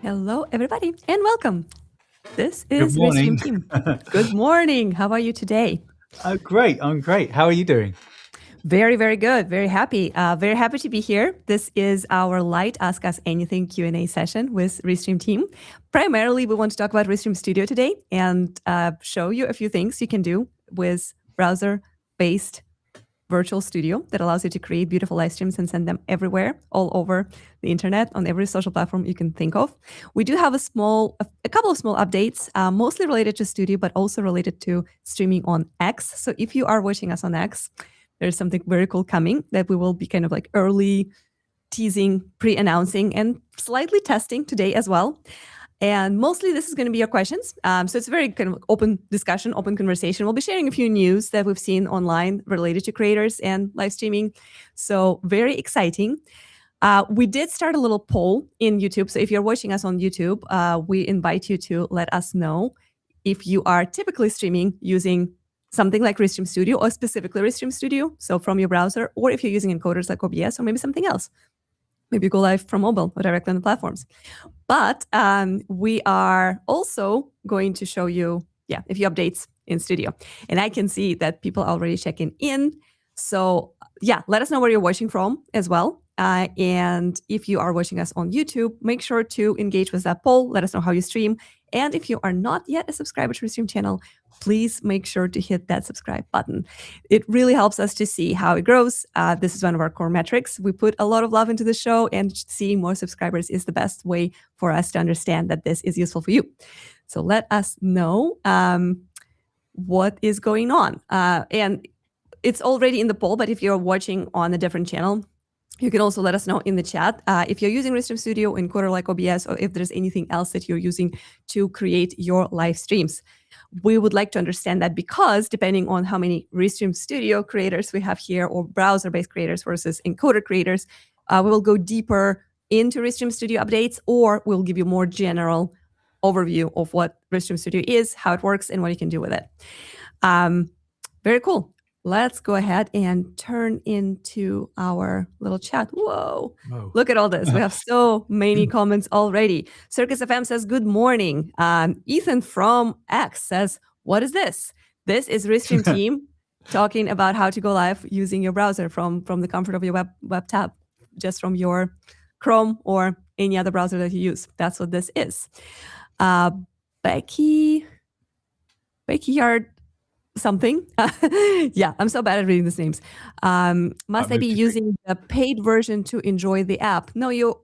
Hello, everybody, and welcome. This Good is morning. Restream Team. Good morning. How are you today? Great. I'm great. How are you doing? Very, very good. Very happy. Very happy to be here. This is our light Ask Us Anything Q&A session with Restream Team. Primarily, we want to talk about Restream Studio today and show you a few things you can do with browser-based virtual studio that allows you to create beautiful live streams and send them everywhere, all over the internet, on every social platform you can think of. We do have a couple of small updates, mostly related to Studio, but also related to streaming on X. So if you are watching us on X, there's something very cool coming that we will be kind of like early teasing, pre-announcing, and slightly testing today as well. And mostly this is going to be your questions. So it's a very kind of open discussion, open conversation. We'll be sharing a few news that we've seen online related to creators and live streaming. So very exciting. We did start a little poll in YouTube. So if you're watching us on YouTube, we invite you to let us know if you are typically streaming using something like Restream Studio or specifically Restream Studio, so from your browser, or if you're using encoders like OBS or maybe something else. Maybe you go live from mobile or directly on the platforms. But we are also going to show you, a few updates in Studio. And I can see that people are already checking in. So let us know where you're watching from as well. And if you are watching us on YouTube, make sure to engage with that poll. Let us know how you stream. And if you are not yet a subscriber to Restream channel, please make sure to hit that subscribe button. It really helps us to see how it grows. This is one of our core metrics. We put a lot of love into the show, and seeing more subscribers is the best way for us to understand that this is useful for you. So let us know what is going on. And it's already in the poll, but if you're watching on a different channel, you can also let us know in the chat if you're using Restream Studio, encoder like OBS, or if there's anything else that you're using to create your live streams. We would like to understand that, because depending on how many Restream Studio creators we have here, or browser-based creators versus encoder creators, we will go deeper into Restream Studio updates, or we'll give you more general overview of what Restream Studio is, how it works, and what you can do with it. Very cool. Let's go ahead and turn into our little chat. Whoa. Look at all this. We have so many comments already. Circus FM says, good morning. Ethan from X says, what is this? This is Restream Team talking about how to go live using your browser from the comfort of your web tab, just from your Chrome or any other browser that you use. That's what this is. Becky Yard something. I'm so bad at reading these names. Must I be using the paid version to enjoy the app? No, you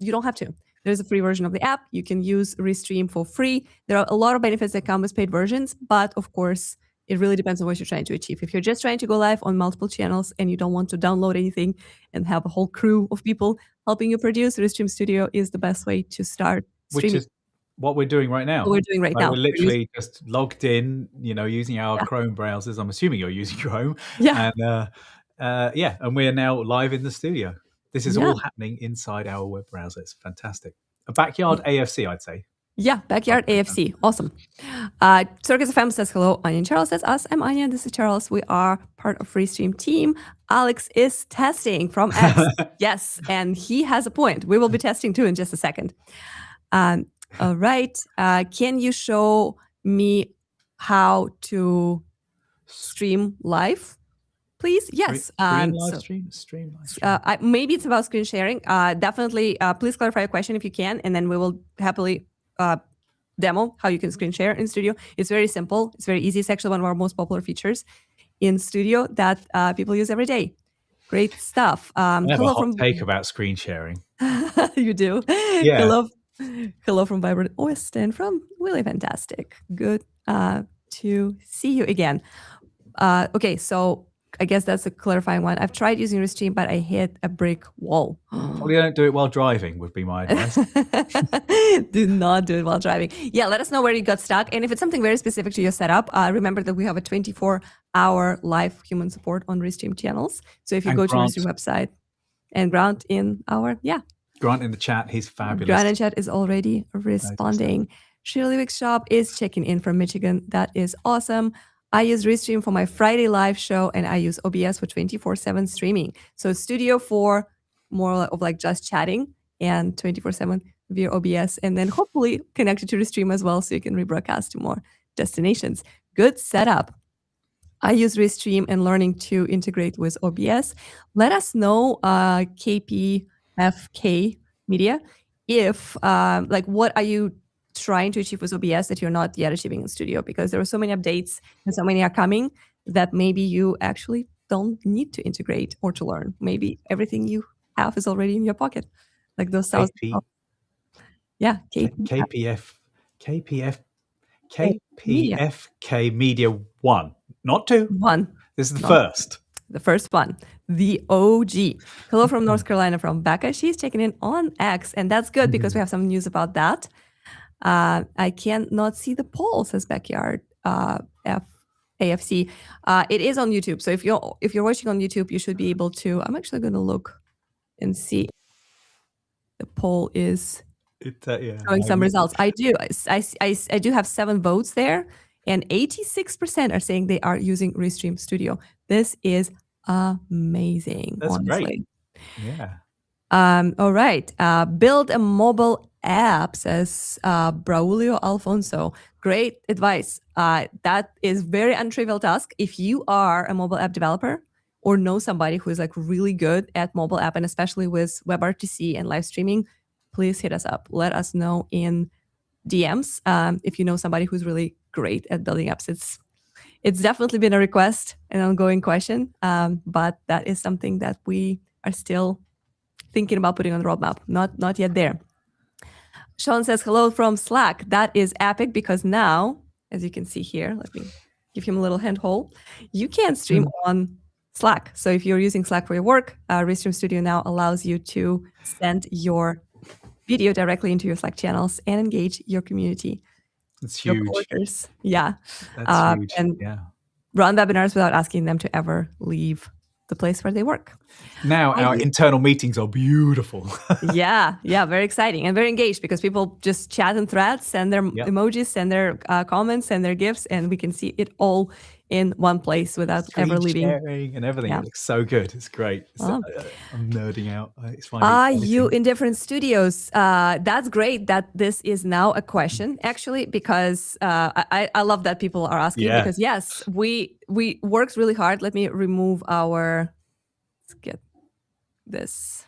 don't have to. There's a free version of the app. You can use Restream for free. There are a lot of benefits that come with paid versions, but of course, it really depends on what you're trying to achieve. If you're just trying to go live on multiple channels and you don't want to download anything and have a whole crew of people helping you produce, Restream Studio is the best way to start streaming. Which is what we're doing right now. What we're doing right now. We're literally just logged in, using our Chrome browsers. I'm assuming you're using Chrome. Yeah. And we're now live in the studio. This is all happening inside our web browser. It's fantastic. A backyard AFC, I'd say. Yeah, backyard AFC. Awesome. Circus FM says, hello. Anya and Charles says, us. I'm Anya. This is Charles. We are part of Restream Team. Alex is testing from X. Yes, and he has a point. We will be testing too in just a second. All right. Can you show me how to stream live, please? Yes. Stream live stream. Maybe it's about screen sharing. Definitely, please clarify your question if you can, and then we will happily demo how you can screen share in Studio. It's very simple. It's very easy. It's actually one of our most popular features in Studio that people use every day. Great stuff. I have a hot take about screen sharing. You do? Yeah. Hello from Vibrant West and from Willie. Fantastic. Good to see you again. Okay, so I guess that's a clarifying one. I've tried using Restream, but I hit a brick wall. Probably don't do it while driving would be my advice. Do not do it while driving. Yeah, let us know where you got stuck. And if it's something very specific to your setup, remember that we have a 24-hour live human support on Restream channels. So if you go to the Restream website and Grant in our, Grant in the chat, he's fabulous. Grant in chat is already responding. Shirley Wick's shop is checking in from Michigan. That is awesome. I use Restream for my Friday live show, and I use OBS for 24/7 streaming. So Studio for more of like just chatting, and 24/7 via OBS, and then hopefully connect it to Restream as well so you can rebroadcast to more destinations. Good setup. I use Restream and learning to integrate with OBS. Let us know, KPFK Media, if what are you trying to achieve with OBS that you're not yet achieving in Studio, because there are so many updates and so many are coming that maybe you actually don't need to integrate or to learn. Maybe everything you have is already in your pocket, like those thousands. Yeah, KPF, KPF, Media. KPFK Media 1, not 2. One. This is the first. The first one, the OG. Hello from North Carolina from Becca. She's checking in on X, and that's good because we have some news about that. I cannot see the poll, says Backyard AFC. It is on YouTube, so if you're watching on YouTube, you should be able to. I'm actually going to look and see. The poll is showing some results. I do. I do have 7 votes there, and 86% are saying they are using Restream Studio. This is amazing. That's honestly. great. Yeah. All right. Build a mobile app, says Braulio Alfonso. Great advice. That is very untrivial task. If you are a mobile app developer or know somebody who is like really good at mobile app, and especially with WebRTC and live streaming, please hit us up. Let us know in DMs if you know somebody who's really great at building apps. It's definitely been a request, an ongoing question, but that is something that we are still thinking about putting on the roadmap. Not yet there. Sean says, hello from Slack. That is epic because now, as you can see here, let me give him a little handhold. You can stream on Slack. So if you're using Slack for your work, Restream Studio now allows you to send your video directly into your Slack channels and engage your community. It's huge. Reporters. Yeah. That's huge. And yeah. run webinars without asking them to ever leave the place where they work. Now our internal meetings are beautiful. yeah, very exciting and very engaged because people just chat in threads, send their emojis, send their comments, send their GIFs, and we can see it all in one place without ever leaving. Sharing and everything. It looks so good. It's great. I'm nerding out. It's fine. Are you in different studios? That's great that this is now a question, actually, because I love that people are asking. Yeah. Because yes, we worked really hard. Let me remove our. Let's get this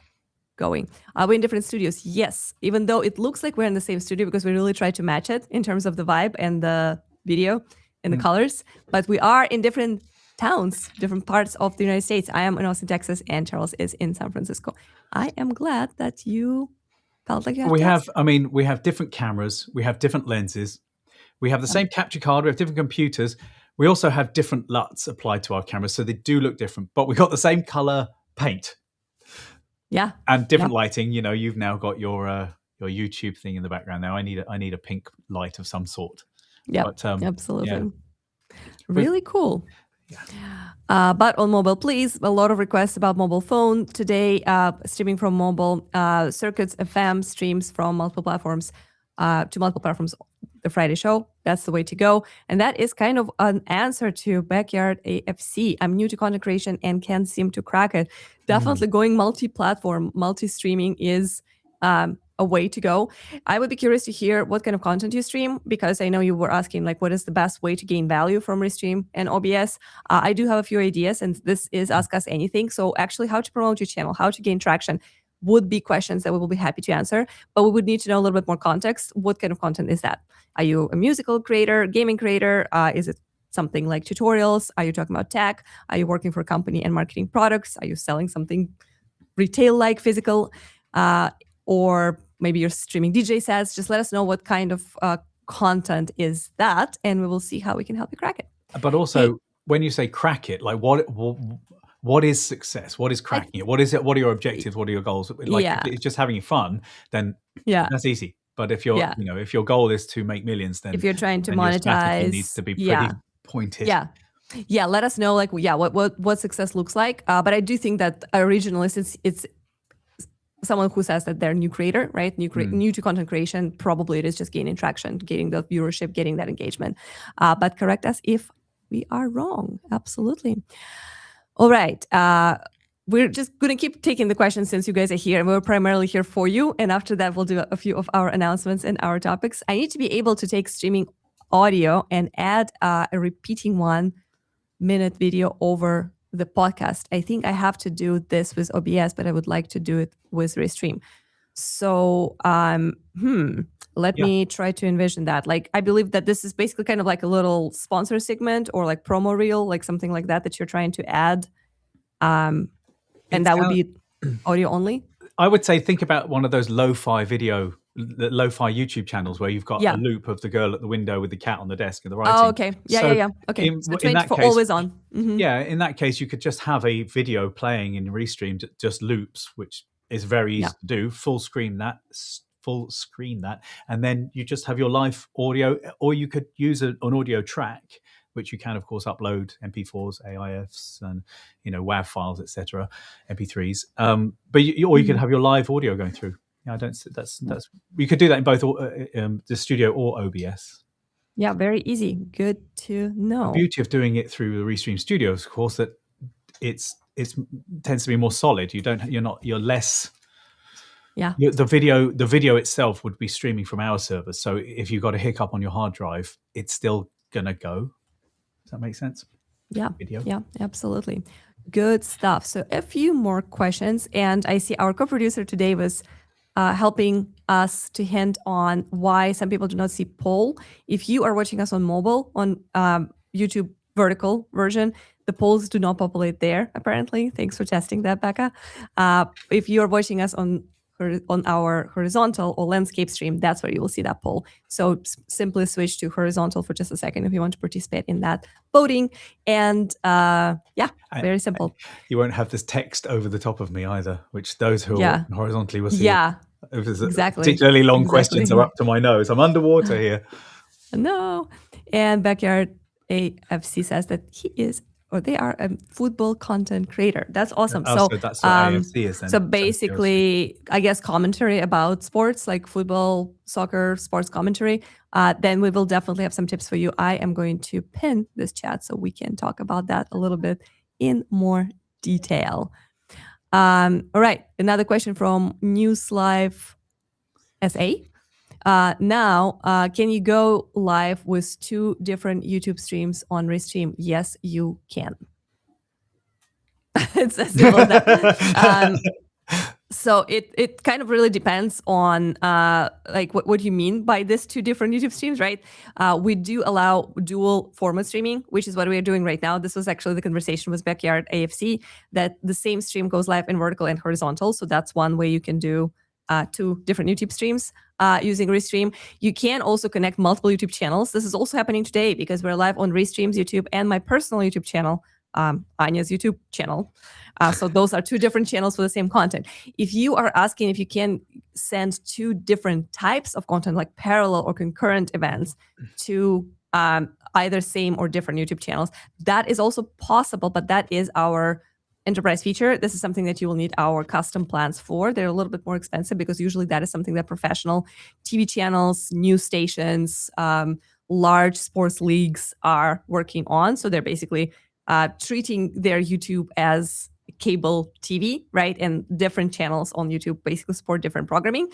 going. Are we in different studios? Yes, even though it looks like we're in the same studio because we really tried to match it in terms of the vibe and the video and the colors, but we are in different towns, different parts of the United States. I am in Austin, Texas, and Charles is in San Francisco. I am glad that you felt like you have we have different cameras, we have different lenses, we have the same capture card, we have different computers, we also have different LUTs applied to our cameras, so they do look different, but we got the same color paint. Yeah. And different lighting. You know, you've now got your YouTube thing in the background now. I need a pink light of some sort. Yeah, absolutely. Really cool. Yeah. But on mobile, please, a lot of requests about mobile phone today. Streaming from mobile, Circuits FM streams from multiple platforms to multiple platforms. The Friday show, that's the way to go. And that is kind of an answer to Backyard AFC. I'm new to content creation and can't seem to crack it. Definitely going multi-platform, multi-streaming is a way to go. I would be curious to hear what kind of content you stream, because I know you were asking like what is the best way to gain value from Restream and OBS. I do have a few ideas, and this is Ask Us Anything. So actually how to promote your channel, how to gain traction would be questions that we will be happy to answer, but we would need to know a little bit more context. What kind of content is that? Are you a musical creator, gaming creator? Is it something like tutorials? Are you talking about tech? Are you working for a company and marketing products? Are you selling something retail-like, physical? Or maybe you're streaming DJ sets? Just let us know what kind of content is that, and we will see how we can help you crack it. But also, when you say crack it, like what is success? What is cracking it? What is it? What are your objectives? What are your goals? Like if it's just having fun, then that's easy. But if you're, if your goal is to make millions, then if you're trying to your monetize, strategy needs to be pretty pointed. Yeah. Let us know, like, what success looks like. But I do think that originally, since it's someone who says that they're a new creator, right? New to content creation, probably it is just gaining traction, getting the viewership, getting that engagement. But correct us if we are wrong. Absolutely. All right. we're just going to keep taking the questions since you guys are here, and we're primarily here for you. And after that, we'll do a few of our announcements and our topics. I need to be able to take streaming audio and add a repeating 1-minute video over the podcast. I think I have to do this with OBS, but I would like to do it with Restream. So, let me try to envision that. Like, I believe that this is basically kind of like a little sponsor segment or like promo reel, like something like that you're trying to add. And that would be audio only? I would say think about one of those lo-fi YouTube channels where you've got a loop of the girl at the window with the cat on the desk and the writing. Oh, okay. Yeah. Okay. So in that case, always on. Mm-hmm. Yeah, in that case, you could just have a video playing in Restream that just loops, which is very easy to do. Full screen that, and then you just have your live audio, or you could use an audio track, which you can, of course, upload MP4s, AIFs, and WAV files, etc., MP3s. But you could have your live audio going through. Yeah, that's you could do that in both the studio or OBS. Yeah, very easy. Good to know. The beauty of doing it through the Restream Studio is, of course, that it tends to be more solid. You're less. Yeah. The video itself would be streaming from our servers. So if you've got a hiccup on your hard drive, it's still gonna go. Does that make sense? Yeah. Yeah, absolutely. Good stuff. So a few more questions. And I see our co-producer today was helping us to hint on why some people do not see poll. If you are watching us on mobile, on YouTube vertical version, the polls do not populate there, apparently. Thanks for testing that, Becca. If you are watching us on our horizontal or landscape stream, that's where you will see that poll. So simply switch to horizontal for just a second if you want to participate in that voting. And very simple. You won't have this text over the top of me either, which those who are horizontally will see. Yeah, exactly. Particularly long questions are up to my nose. I'm underwater here. No. And Backyard AFC says that they are a football content creator. That's awesome. So that's what AFC is then. So basically, I guess commentary about sports, like football, soccer, sports commentary. Then we will definitely have some tips for you. I am going to pin this chat so we can talk about that a little bit in more detail. All right, another question from News Live SA. Now, can you go live with 2 different YouTube streams on Restream? Yes, you can. It's as simple as that. So it kind of really depends on like what you mean by this 2 different YouTube streams, right? We do allow dual format streaming, which is what we are doing right now. This was actually the conversation with Backyard AFC, that the same stream goes live in vertical and horizontal. So that's one way you can do 2 different YouTube streams using Restream. You can also connect multiple YouTube channels. This is also happening today because we're live on Restream's YouTube and my personal YouTube channel, Anya's YouTube channel. So those are 2 different channels for the same content. If you are asking if you can send 2 different types of content, like parallel or concurrent events, to either same or different YouTube channels, that is also possible, but that is our enterprise feature. This is something that you will need our custom plans for. They're a little bit more expensive because usually that is something that professional TV channels, news stations, large sports leagues are working on. So they're basically treating their YouTube as cable TV, right? And different channels on YouTube basically support different programming.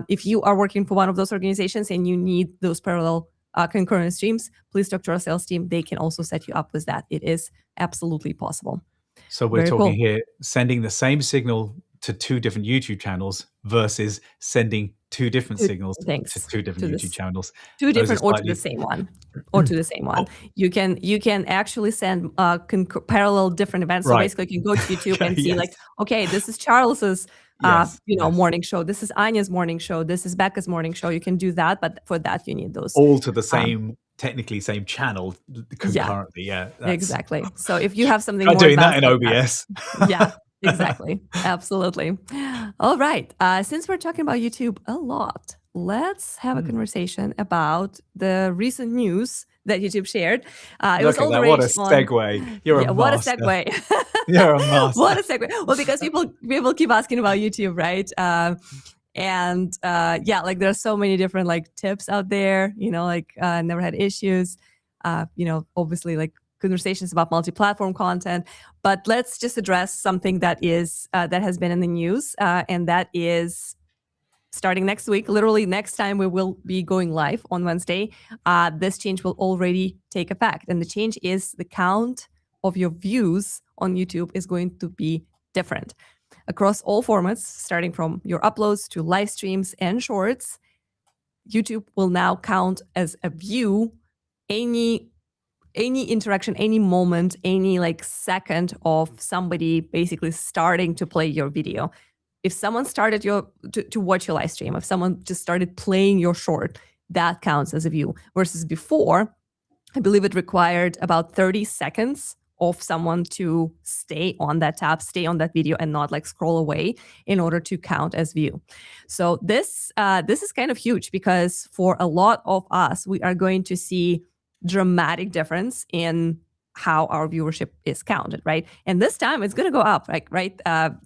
If you are working for one of those organizations and you need those parallel concurrent streams, please talk to our sales team. They can also set you up with that. It is absolutely possible. So we're talking here sending the same signal to 2 different YouTube channels versus sending 2 different signals to 2 different YouTube channels. 2 different or to the same one. Or to the same one. You can actually send parallel different events. So basically you can go to YouTube and see like, okay, this is Charles's morning show. This is Anya's morning show. This is Becca's morning show. You can do that, but for that you need those all to the same technically same channel concurrently. Yeah, exactly. So if you have something more doing that in like OBS. Yeah, exactly. Absolutely. All right. Since we're talking about YouTube a lot, let's have a conversation about the recent news that YouTube shared. It was all the rage. What a segue. You're a master. What a segue. You're a master. What a segue. Well, because people keep asking about YouTube, right? And like there's so many different like tips out there, like never had issues, obviously like conversations about multi-platform content. But let's just address something that is that has been in the news, and that is starting next week, literally next time we will be going live on Wednesday, this change will already take effect. And the change is the count of your views on YouTube is going to be different. Across all formats, starting from your uploads to live streams and shorts, YouTube will now count as a view any interaction, any moment, any like second of somebody basically starting to play your video. If someone started to watch your live stream, if someone just started playing your short, that counts as a view. Versus before, I believe it required about 30 seconds of someone to stay on that tab, stay on that video, and not like scroll away in order to count as view. So this is kind of huge, because for a lot of us, we are going to see dramatic difference in how our viewership is counted, right? And this time it's going to go up, like, right?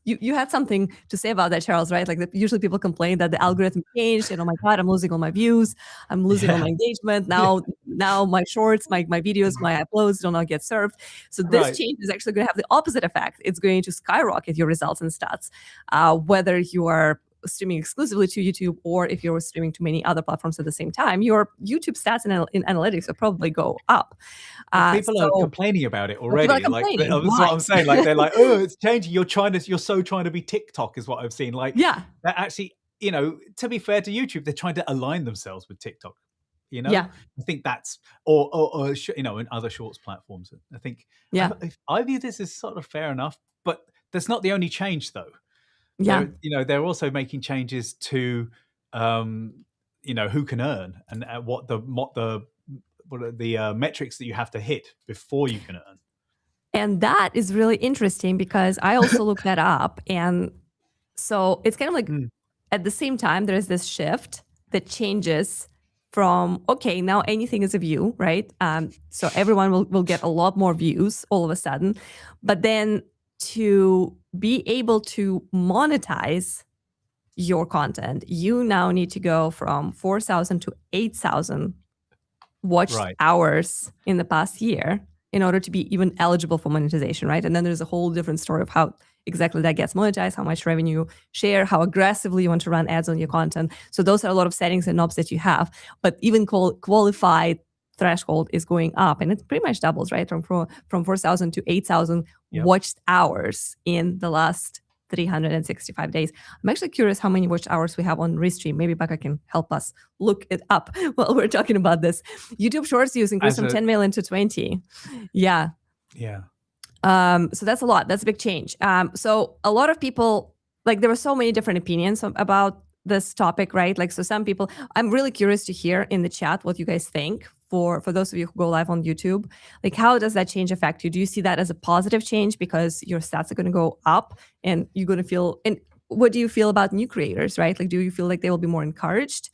You had something to say about that, Charles, right? Like usually people complain that the algorithm changed, and oh my God, I'm losing all my views, I'm losing all my engagement. Now my shorts, my videos, my uploads do not get served. So this change is actually going to have the opposite effect. It's going to skyrocket your results and stats, whether you are streaming exclusively to YouTube or if you're streaming to many other platforms at the same time, your YouTube stats in analytics will probably go up. People are complaining about it already. Like, that's what I'm saying. Like they're like, oh, it's changing. You're so trying to be TikTok, is what I've seen. Like, yeah, that actually, to be fair to YouTube, they're trying to align themselves with TikTok. I think that's or in other shorts platforms. I think I view this as sort of fair enough, but that's not the only change though. Yeah, they're also making changes to who can earn and what are the metrics that you have to hit before you can earn. And that is really interesting, because I also looked that up. And so it's kind of like at the same time, there's this shift that changes from, okay, now anything is a view, right? So everyone will get a lot more views all of a sudden. But then to be able to monetize your content, you now need to go from 4,000 to 8,000 watched hours in the past year in order to be even eligible for monetization, right? And then there's a whole different story of how exactly that gets monetized, how much revenue share, how aggressively you want to run ads on your content. So those are a lot of settings and knobs that you have. But even qualified threshold is going up, and it pretty much doubles, right? From 4,000 to 8,000 watched hours in the last 365 days. I'm actually curious how many watch hours we have on Restream. Maybe Becca can help us look it up while we're talking about this. YouTube Shorts use increased from 10 million to 20. Yeah. Yeah. So that's a lot. That's a big change. So a lot of people, like, there were so many different opinions about this topic, right? Like, so some people, I'm really curious to hear in the chat what you guys think. For those of you who go live on YouTube, like, how does that change affect you? Do you see that as a positive change because your stats are going to go up and you're going to feel, and what do you feel about new creators, right? Like, do you feel like they will be more encouraged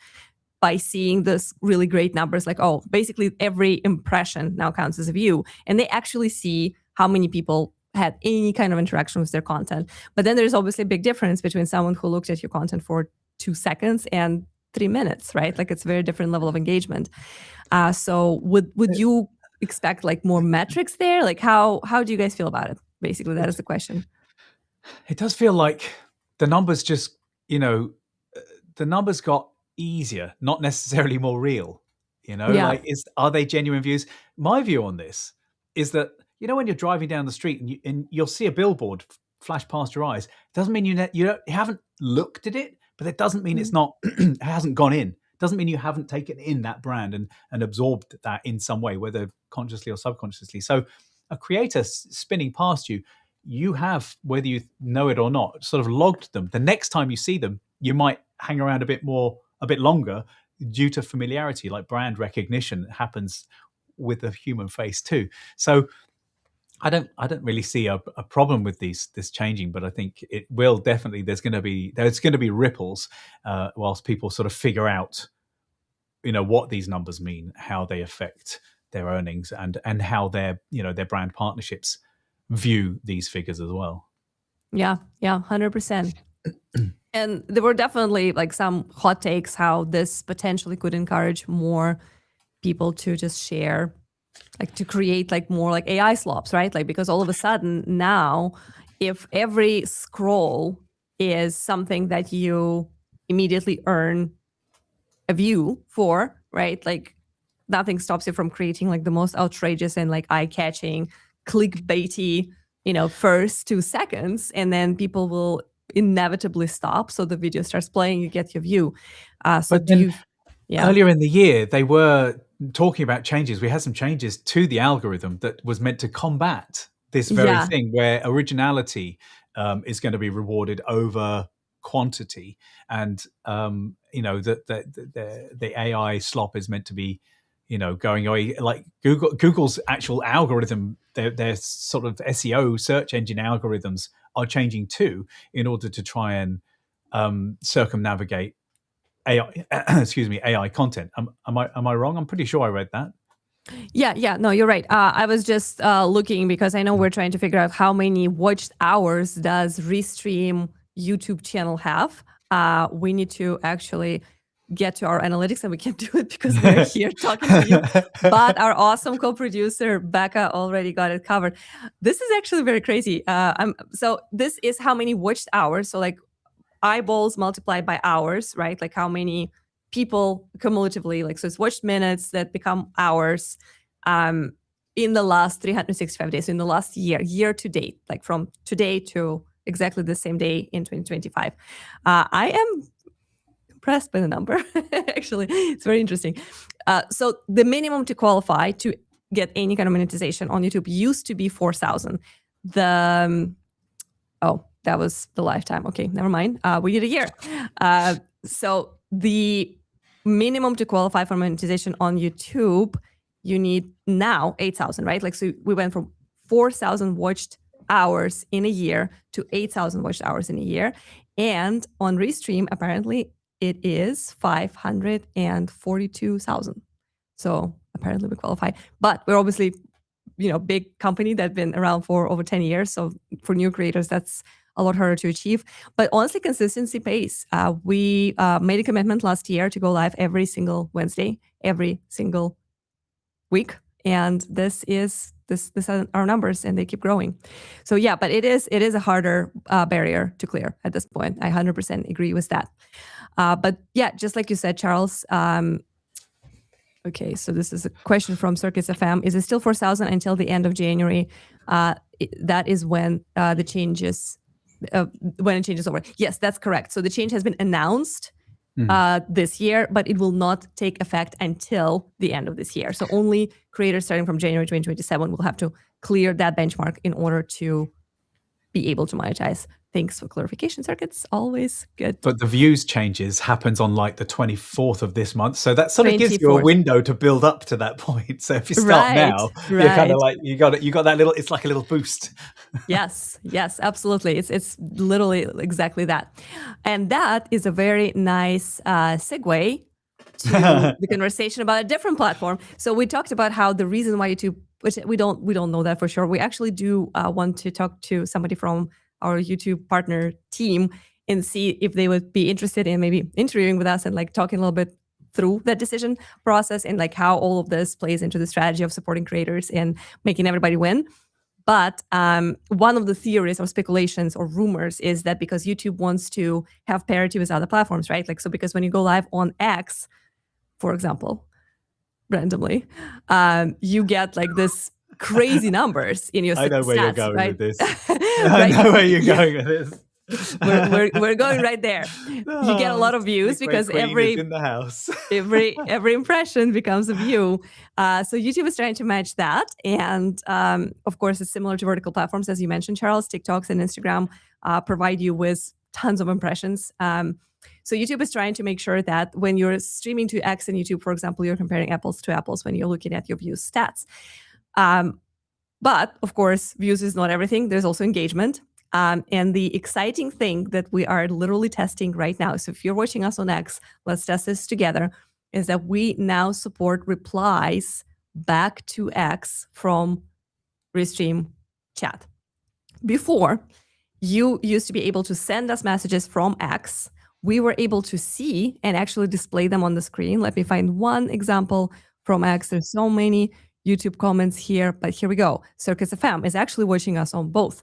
by seeing this really great numbers? Like, oh, basically every impression now counts as a view, and they actually see how many people had any kind of interaction with their content. But then there's obviously a big difference between someone who looked at your content for 2 seconds and 3 minutes, right? Like, it's a very different level of engagement. So would you expect like more metrics there? Like, how do you guys feel about it? Basically, that is the question. It does feel like the numbers just, the numbers got easier, not necessarily more real. Like, are they genuine views? My view on this is that, when you're driving down the street and you'll see a billboard flash past your eyes, it doesn't mean you haven't looked at it, but it doesn't mean it's not, it hasn't gone in. Doesn't mean you haven't taken in that brand and absorbed that in some way, whether consciously or subconsciously. So a creator spinning past you, you have, whether you know it or not, sort of logged them. The next time you see them, you might hang around a bit longer due to familiarity, like brand recognition happens with the human face too. So I don't really see a problem with this changing, but I think it will definitely. There's going to be ripples whilst people sort of figure out, what these numbers mean, how they affect their earnings, and how their brand partnerships view these figures as well. Yeah, 100%. And there were definitely like some hot takes how this potentially could encourage more people to just share like to create like more like AI slops, right? Like because all of a sudden now, if every scroll is something that you immediately earn a view for, right? Like nothing stops you from creating like the most outrageous and like eye-catching, clickbaity, first 2 seconds, and then people will inevitably stop. So the video starts playing, you get your view. Earlier in the year, they were talking about changes. We had some changes to the algorithm that was meant to combat this very thing, where originality is going to be rewarded over quantity, and the AI slop is meant to be going away. Like Google's actual algorithm, their sort of SEO search engine algorithms are changing too, in order to try and circumnavigate AI content. Am I wrong? I'm pretty sure I read that. Yeah. No, you're right. I was just looking because I know we're trying to figure out how many watched hours does Restream YouTube channel have. We need to actually get to our analytics, and we can't do it because we're here talking to you. But our awesome co-producer Becca already got it covered. This is actually very crazy. So this is how many watched hours. So like eyeballs multiplied by hours, right? Like how many people cumulatively, like, so it's watched minutes that become hours in the last 365 days, in the last year to date, like from today to exactly the same day in 2025. I am impressed by the number. Actually, it's very interesting. So the minimum to qualify to get any kind of monetization on YouTube used to be 4,000. That was the lifetime. Okay, never mind. We did a year. So the minimum to qualify for monetization on YouTube, you need now 8,000, right? Like, so we went from 4,000 watched hours in a year to 8,000 watched hours in a year. And on Restream, apparently it is 542,000. So apparently we qualify, but we're obviously, big company that's been around for over 10 years. So for new creators, that's a lot harder to achieve. But honestly, consistency pays. We made a commitment last year to go live every single Wednesday, every single week. And this are our numbers, and they keep growing. So yeah, but it is a harder barrier to clear at this point. I 100% agree with that. But yeah, just like you said, Charles, okay, so this is a question from Circuits FM. Is it still 4,000 until the end of January? That is when the changes, when it changes over. Yes, that's correct. So the change has been announced this year, but it will not take effect until the end of this year. So only creators starting from January 2027 will have to clear that benchmark in order to be able to monetize. Thanks for clarification, Circuits. Always good. But the views changes happens on like the 24th of this month. So that sort of gives you a window to build up to that point. So if you start now, you're kind of like, you got that little, it's like a little boost. Yes, absolutely. It's literally exactly that. And that is a very nice segue to the conversation about a different platform. So we talked about how the reason why YouTube, which we don't know that for sure. We actually do want to talk to somebody from our YouTube partner team and see if they would be interested in maybe interviewing with us and like talking a little bit through that decision process and like how all of this plays into the strategy of supporting creators and making everybody win. But one of the theories or speculations or rumors is that because YouTube wants to have parity with other platforms, right? Like, so because when you go live on X, for example, randomly, you get like this crazy numbers in your stats. I know where you're going with this. Right? I know where you're going with this. We're going right there. You get a lot of views because every in the house. every impression becomes a view. So YouTube is trying to match that, and of course, it's similar to vertical platforms, as you mentioned, Charles. TikToks and Instagram provide you with tons of impressions. So YouTube is trying to make sure that when you're streaming to X and YouTube, for example, you're comparing apples to apples when you're looking at your views stats. But of course, views is not everything. There's also engagement. And the exciting thing that we are literally testing right now, so if you're watching us on X, let's test this together, is that we now support replies back to X from Restream chat. Before, you used to be able to send us messages from X. We were able to see and actually display them on the screen. Let me find one example from X. There's so many. YouTube comments here, but here we go. Circus FM is actually watching us on both.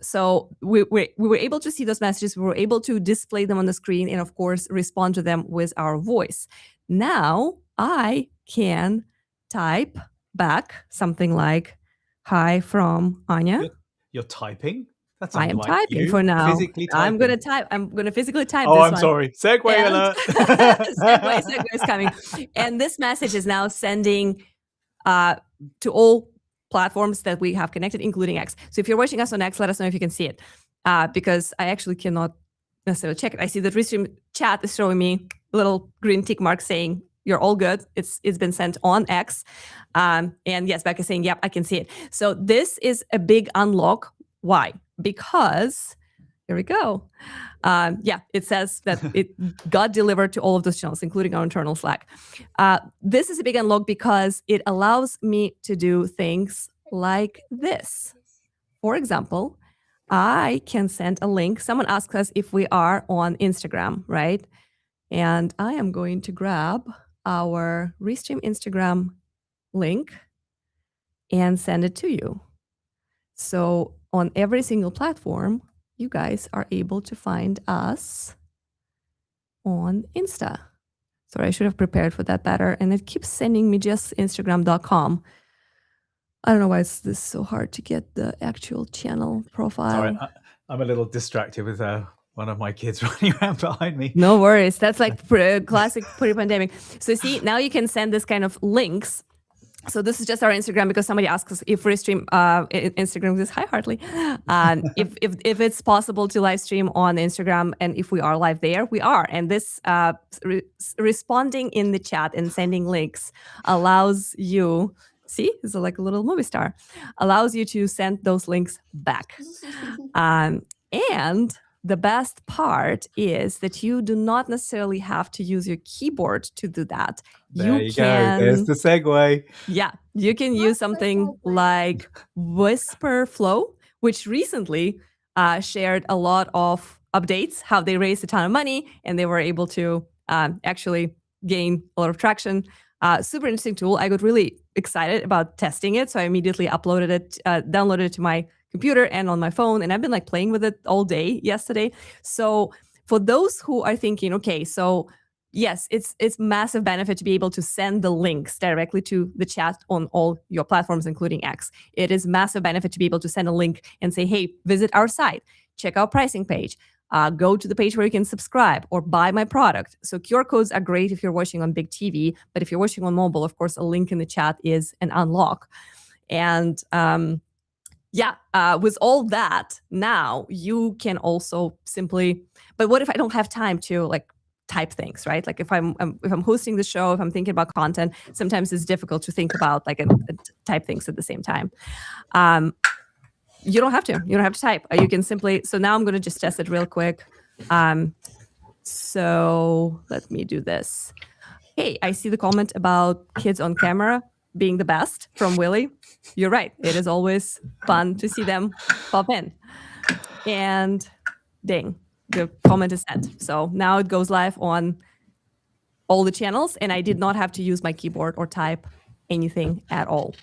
So we were able to see those messages. We were able to display them on the screen and, of course, respond to them with our voice. Now I can type back something like, "Hi from Anya." You're typing? That's I am typing for now. Physically typing. I'm going to type. I'm going to physically type this one. I'm sorry. Segue alert. Segue is coming. And this message is now sending to all platforms that we have connected, including X. So if you're watching us on X, let us know if you can see it, because I actually cannot necessarily check it. I see that Restream chat is showing me a little green tick mark saying you're all good. It's been sent on X. And yes, Becca is saying, yep, I can see it. So this is a big unlock. Why? Because here we go. It says that it got delivered to all of those channels, including our internal Slack. This is a big unlock because it allows me to do things like this. For example, I can send a link. Someone asked us if we are on Instagram, right? And I am going to grab our Restream Instagram link and send it to you. So on every single platform, you guys are able to find us on Insta. Sorry, I should have prepared for that better. And it keeps sending me just Instagram.com. I don't know why it's this so hard to get the actual channel profile. Sorry, I'm a little distracted with one of my kids running around behind me. No worries. That's like classic pre-pandemic. So see, now you can send this kind of links. So this is just our Instagram because somebody asked us if Restream Instagram is hi Hartley, if it's possible to live stream on Instagram, and if we are live there, we are. And this responding in the chat and sending links allows you. See, it's like a little movie star. Allows you to send those links back, and the best part is that you do not necessarily have to use your keyboard to do that. There you go. There's the segue. Yeah, you can use something like Whisper Flow, which recently shared a lot of updates, how they raised a ton of money and they were able to actually gain a lot of traction. Super interesting tool. I got really excited about testing it, so I immediately uploaded it, downloaded it to my computer and on my phone, and I've been like playing with it all day yesterday. So for those who are thinking, okay, so yes, it's massive benefit to be able to send the links directly to the chat on all your platforms, including X. It is massive benefit to be able to send a link and say, hey, visit our site, check our pricing page, go to the page where you can subscribe or buy my product. So QR codes are great if you're watching on big TV, but if you're watching on mobile, of course, a link in the chat is an unlock. And with all that, now you can also simply, but what if I don't have time to like type things, right? Like if I'm hosting the show, if I'm thinking about content, sometimes it's difficult to think about like and type things at the same time. You don't have to. You don't have to type. You can simply. So now I'm going to just test it real quick. So let me do this. Hey, I see the comment about kids on camera being the best from Willie. You're right. It is always fun to see them pop in. And ding, the comment is sent. So now it goes live on all the channels, and I did not have to use my keyboard or type anything at all.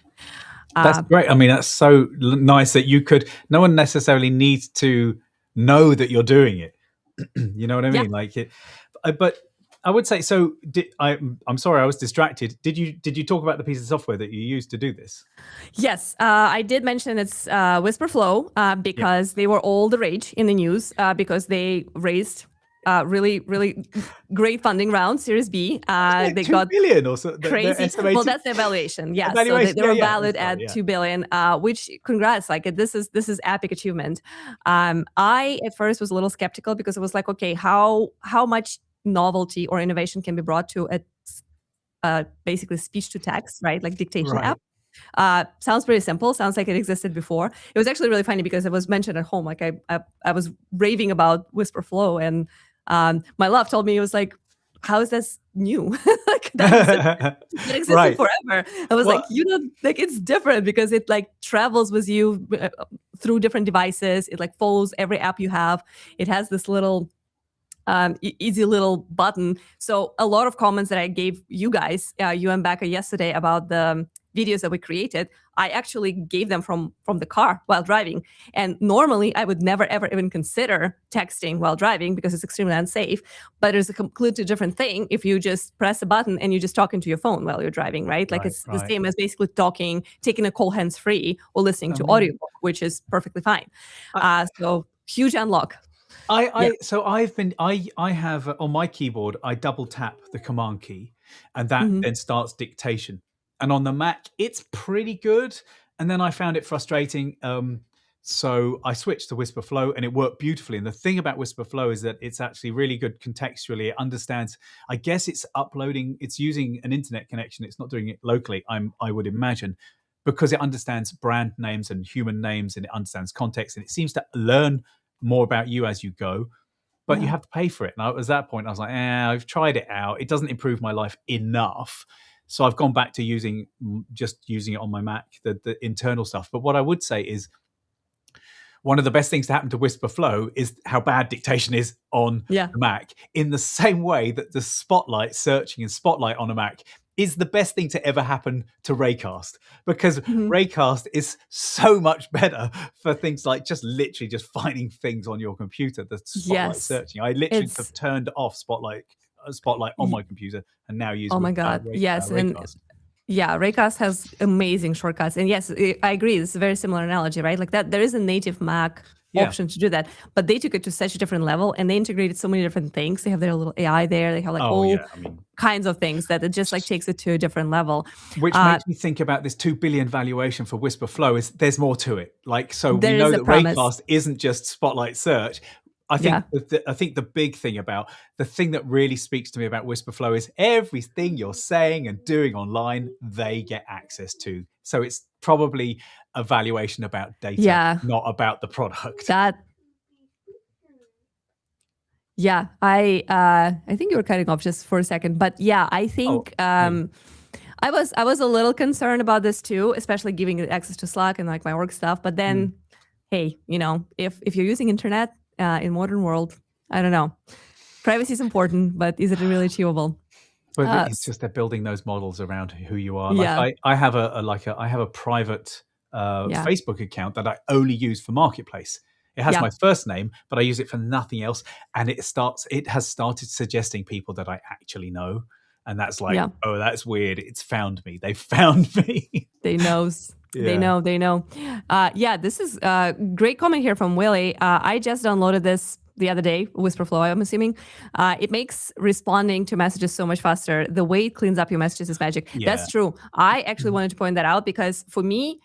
That's great. I mean, that's so nice that you could, no one necessarily needs to know that you're doing it. You know what I mean? Yeah. Like it, but I would say, so I'm sorry, I was distracted. Did you talk about the piece of software that you used to do this? Yes, I did mention it's Whisper Flow because they were all the rage in the news because they raised really, really great funding round, Series B. They got $2 billion or so. Crazy. Well, that's the evaluation. Yeah, so they were valued at $2 billion, which congrats. Like this is epic achievement. I at first was a little skeptical because it was like, okay, how much novelty or innovation can be brought to a basically speech to text, right? Like dictation app. Sounds pretty simple. Sounds like it existed before. It was actually really funny because it was mentioned at home. Like I was raving about Whisper Flow, and my love told me, it was like, how is this new? Like that existed forever. I was like, like it's different because it like travels with you through different devices. It like follows every app you have. It has this little easy little button. So a lot of comments that I gave you guys, you and Becca yesterday about the videos that we created, I actually gave them from the car while driving. And normally I would never, ever even consider texting while driving because it's extremely unsafe. But it's a completely different thing if you just press a button and you just talk into your phone while you're driving, right? Like it's the same as basically talking, taking a call hands-free or listening to audiobook, which is perfectly fine. So huge unlock. So I have on my keyboard, I double tap the command key and that then starts dictation. And on the Mac, it's pretty good. And then I found it frustrating. So I switched to Whisper Flow and it worked beautifully. And the thing about Whisper Flow is that it's actually really good contextually. It understands, I guess it's uploading, it's using an internet connection. It's not doing it locally, I would imagine, because it understands brand names and human names and it understands context. And it seems to learn more about you as you go, but you have to pay for it. And at that point I was like, I've tried it out. It doesn't improve my life enough. So I've gone back to just using it on my Mac, the internal stuff. But what I would say is one of the best things to happen to Whisper Flow is how bad dictation is on the Mac, in the same way that the Spotlight searching and Spotlight on a Mac is the best thing to ever happen to Raycast, because Raycast is so much better for things like just literally just finding things on your computer. The Spotlight searching. I literally have turned off Spotlight on my computer and now use Raycast. Raycast has amazing shortcuts. And yes, I agree. It's a very similar analogy, right? Like that, there is a native Mac option to do that, but they took it to such a different level and they integrated so many different things. They have their little AI there. They have like kinds of things that it just like takes it to a different level. Which makes me think about this 2 billion valuation for Whisper Flow. Is there's more to it. Like, so we know that Raycast isn't just Spotlight search. I think the big thing about the thing that really speaks to me about Whisper Flow is everything you're saying and doing online, they get access to. So it's probably a valuation about data, not about the product. I think you were cutting off just for a second, but I think I was a little concerned about this too, especially giving it access to Slack and like my work stuff. But then, hey, if you're using internet in modern world, I don't know, privacy is important, but is it really achievable? But it's just they're building those models around who you are. Like I have a private Facebook account that I only use for Marketplace. It has my first name, but I use it for nothing else. And it has started suggesting people that I actually know. And that's like, oh, that's weird. It's found me. They found me. They knows. They know. This is a great comment here from Willie. I just downloaded this the other day, Whisper Flow, I'm assuming. It makes responding to messages so much faster. The way it cleans up your messages is magic. That's true. I actually wanted to point that out because for me,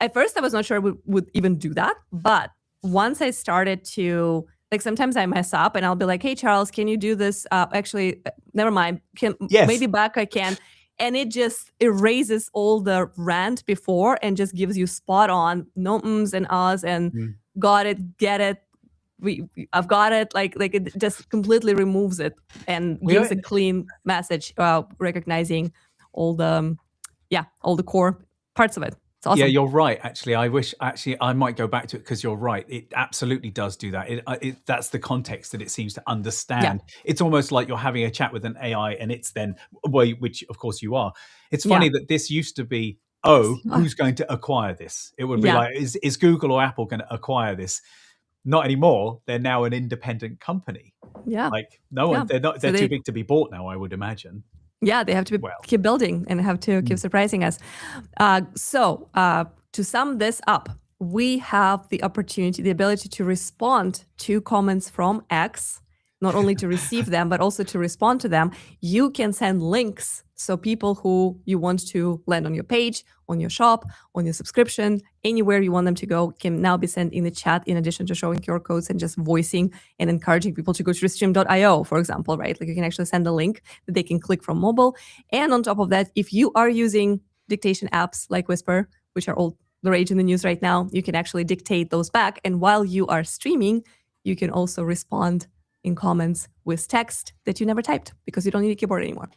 at first I was not sure we would even do that. But once I started to, like, sometimes I mess up and I'll be like, hey, Charles, can you do this? Actually, never mind. Maybe back I can. And it just erases all the rant before and just gives you spot on, no ums and ahs and got it, get it. I've got it. Like it just completely removes it and gives a clean message, recognizing all the core parts of it. It's awesome. Yeah, you're right. Actually, I might go back to it because you're right. It absolutely does do that. That's the context that it seems to understand. It's almost like you're having a chat with an AI and it's then, which of course you are. It's funny that this used to be, who's going to acquire this? It would be like, is Google or Apple going to acquire this? Not anymore. They're now an independent company. Yeah. Like no one, they're too big to be bought now, I would imagine. Yeah, they have to keep building and have to keep surprising us. So to sum this up, we have the ability to respond to comments from X, not only to receive them, but also to respond to them. You can send links. So people who you want to land on your page, on your shop, on your subscription, anywhere you want them to go can now be sent in the chat, in addition to showing QR codes and just voicing and encouraging people to go to Restream.io, for example, right? Like you can actually send a link that they can click from mobile. And on top of that, if you are using dictation apps like Whisper, which are all the rage in the news right now, you can actually dictate those back. And while you are streaming, you can also respond in comments with text that you never typed because you don't need a keyboard anymore.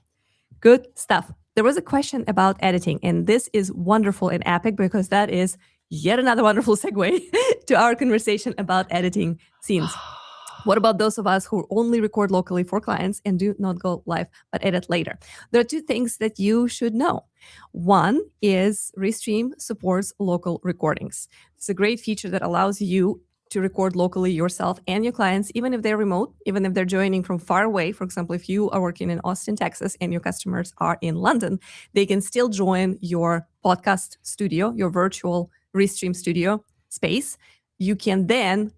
Good stuff. There was a question about editing, and this is wonderful and epic because that is yet another wonderful segue to our conversation about editing scenes. What about those of us who only record locally for clients and do not go live, but edit later? There are two things that you should know. One is Restream supports local recordings. It's a great feature that allows you to record locally yourself and your clients, even if they're remote, even if they're joining from far away. For example, if you are working in Austin, Texas, and your customers are in London, they can still join your podcast studio, your virtual Restream Studio space. You can then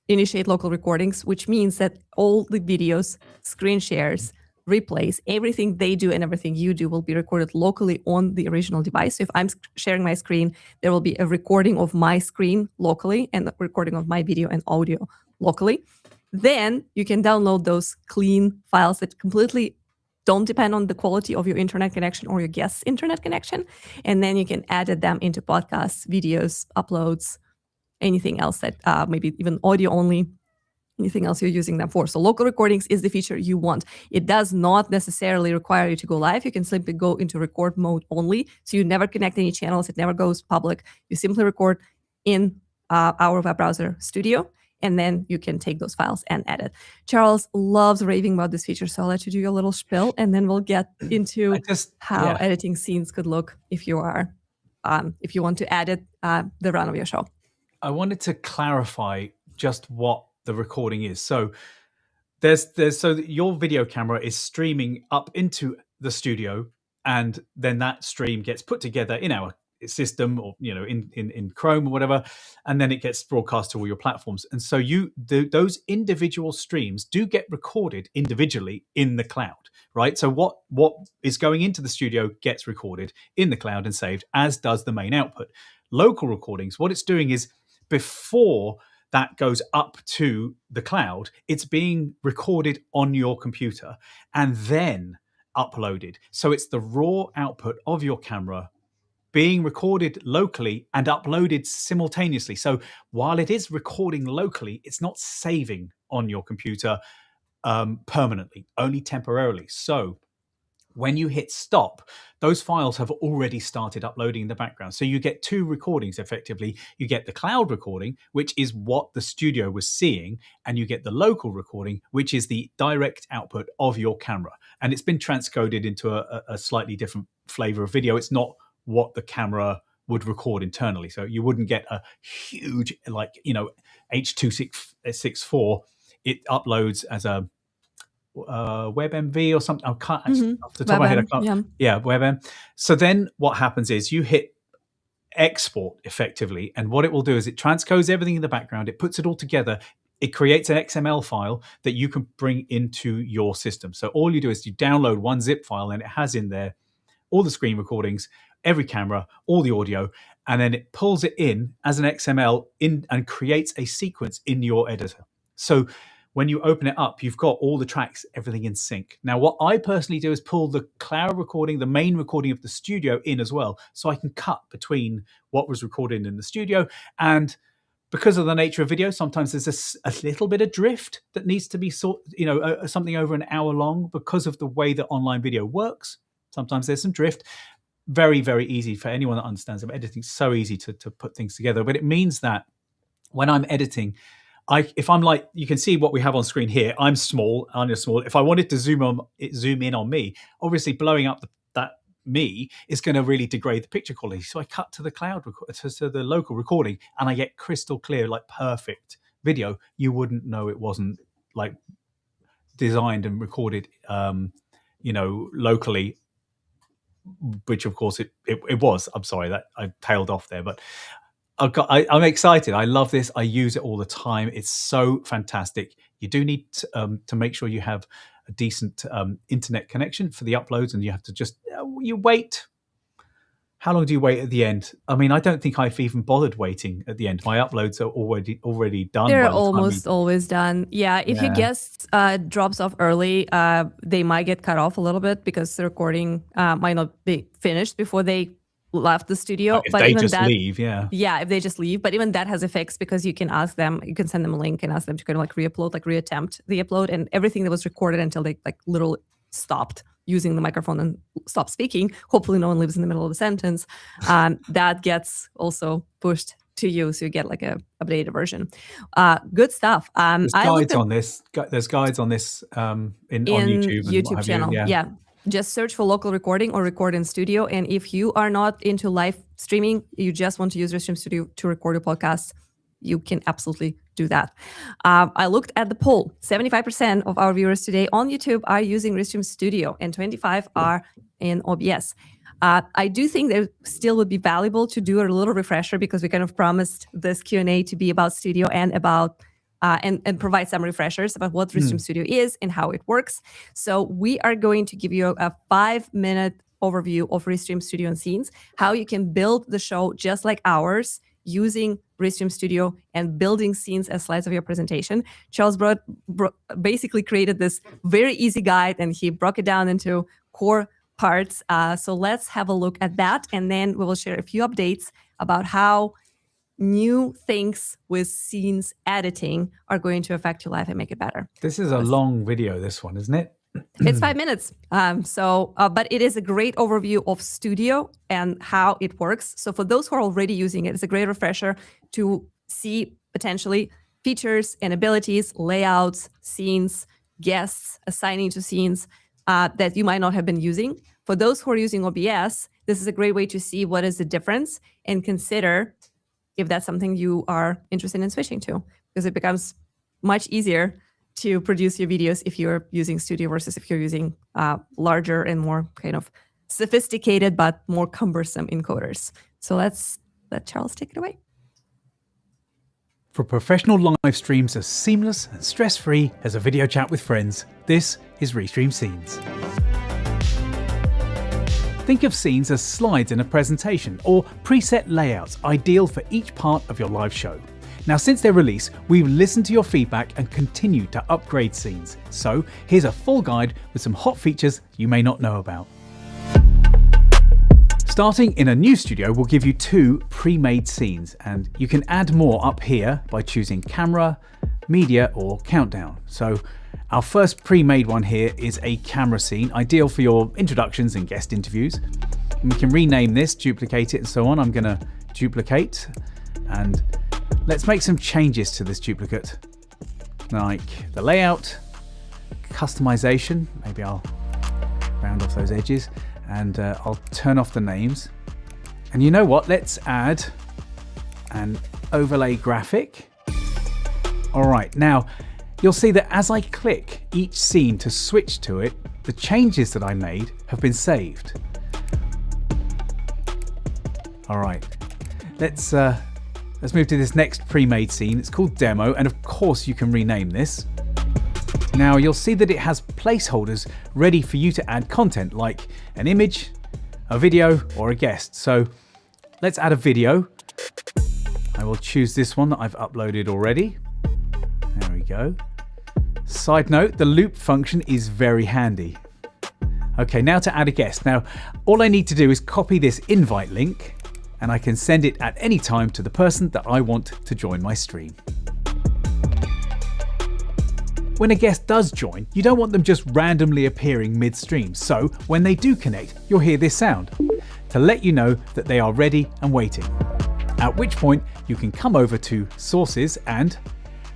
initiate local recordings, which means that all the videos, screen shares, replays, everything they do and everything you do will be recorded locally on the original device. So if I'm sharing my screen, there will be a recording of my screen locally and a recording of my video and audio locally. Then you can download those clean files that completely don't depend on the quality of your internet connection or your guest's internet connection. And then you can edit them into podcasts, videos, uploads, anything else that maybe even audio only, anything else you're using them for. So local recordings is the feature you want. It does not necessarily require you to go live. You can simply go into record mode only. So you never connect any channels. It never goes public. You simply record in our web browser studio, and then you can take those files and edit. Charles loves raving about this feature, so I'll let you do your little spiel, and then we'll get into how editing scenes could look if you are, if you want to edit the run of your show. I wanted to clarify just what the recording is. So so your video camera is streaming up into the studio, and then that stream gets put together in our system, or in Chrome or whatever, and then it gets broadcast to all your platforms. And so those individual streams do get recorded individually in the cloud, right? So what is going into the studio gets recorded in the cloud and saved, as does the main output. Local recordings, what it's doing is, before that goes up to the cloud, it's being recorded on your computer and then uploaded. So it's the raw output of your camera being recorded locally and uploaded simultaneously. So while it is recording locally, it's not saving on your computer permanently, only temporarily. So when you hit stop, those files have already started uploading in the background. So you get two recordings effectively. You get the cloud recording, which is what the studio was seeing, and you get the local recording, which is the direct output of your camera. And it's been transcoded into a slightly different flavor of video. It's not what the camera would record internally. So you wouldn't get a huge, H.264. It uploads as a WebMV or something. I can't actually, off the top of my head. I can't. Yeah, WebM. So then what happens is you hit export effectively, and what it will do is it transcodes everything in the background. It puts it all together. It creates an XML file that you can bring into your system. So all you do is you download one zip file, and it has in there all the screen recordings, every camera, all the audio, and then it pulls it in as an XML in and creates a sequence in your editor. So when you open it up, you've got all the tracks, everything in sync. Now, what I personally do is pull the cloud recording, the main recording of the studio in as well, so I can cut between what was recorded in the studio. And because of the nature of video, sometimes there's a little bit of drift that needs to be something over an hour long because of the way that online video works. Sometimes there's some drift. Very, very easy for anyone that understands about editing. So easy to put things together. But it means that when I'm editing, if I'm like, you can see what we have on screen here. I'm small. If I wanted to zoom in on me, obviously blowing up that me is going to really degrade the picture quality. So I cut to the cloud to the local recording, and I get crystal clear, like perfect video. You wouldn't know it wasn't like designed and recorded, locally. Which of course it was. I'm sorry that I tailed off there, but I'm excited. I love this. I use it all the time. It's so fantastic. You do need to make sure you have a decent internet connection for the uploads, and you have to just you wait. How long do you wait at the end? I mean, I don't think I've even bothered waiting at the end. My uploads are already done. They're almost always done. Yeah, if your guest drops off early, they might get cut off a little bit because the recording might not be finished before they left the studio. If they just leave, yeah, if they just leave. But even that has a fix, because you can ask them, you can send them a link and ask them to kind of like re-upload, like reattempt the upload, and everything that was recorded until they like literally stopped using the microphone and stop speaking. Hopefully no one leaves in the middle of the sentence. That gets also pushed to you, so you get like a updated version. Good stuff. There's guides on this. There's guides on this on YouTube and channel. Yeah. Just search for local recording or record in studio. And if you are not into live streaming, you just want to use Restream Studio to record your podcast, you can absolutely do that. I looked at the poll. 75% of our viewers today on YouTube are using Restream Studio and 25 are in OBS. I do think there still would be valuable to do a little refresher, because we kind of promised this Q&A to be about Studio and about and provide some refreshers about what Restream Studio is and how it works. So we are going to give you a 5-minute overview of Restream Studio and Scenes, how you can build the show just like ours using Restream Studio and building scenes as slides of your presentation. Charles basically created this very easy guide, and he broke it down into core parts. So let's have a look at that, and then we will share a few updates about how new things with scenes editing are going to affect your life and make it better. This is a long video, this one, isn't it? It's 5 minutes. But it is a great overview of Studio and how it works. So for those who are already using it, it's a great refresher to see potentially features and abilities, layouts, scenes, guests, assigning to scenes that you might not have been using. For those who are using OBS, this is a great way to see what is the difference and consider if that's something you are interested in switching to, because it becomes much easier to produce your videos if you're using Studio versus if you're using larger and more kind of sophisticated but more cumbersome encoders. So let's let Charles take it away. For professional live streams as seamless and stress-free as a video chat with friends, this is Restream Scenes. Think of scenes as slides in a presentation or preset layouts ideal for each part of your live show. Now, since their release, we've listened to your feedback and continued to upgrade scenes. So here's a full guide with some hot features you may not know about. Starting in a new studio, we'll give you 2 pre-made scenes, and you can add more up here by choosing camera, media, or countdown. So our first pre-made one here is a camera scene, ideal for your introductions and guest interviews. And we can rename this, duplicate it, and so on. I'm going to duplicate, and let's make some changes to this duplicate, like the layout, customization. Maybe I'll round off those edges, and I'll turn off the names. And you know what? Let's add an overlay graphic. All right, now you'll see that as I click each scene to switch to it, the changes that I made have been saved. All right, let's move to this next pre-made scene. It's called Demo, and of course you can rename this. Now you'll see that it has placeholders ready for you to add content like an image, a video, or a guest. So let's add a video. I will choose this one that I've uploaded already. There we go. Side note, the loop function is very handy. Okay, now to add a guest. Now, all I need to do is copy this invite link, and I can send it at any time to the person that I want to join my stream. When a guest does join, you don't want them just randomly appearing mid-stream. So when they do connect, you'll hear this sound to let you know that they are ready and waiting. At which point you can come over to Sources and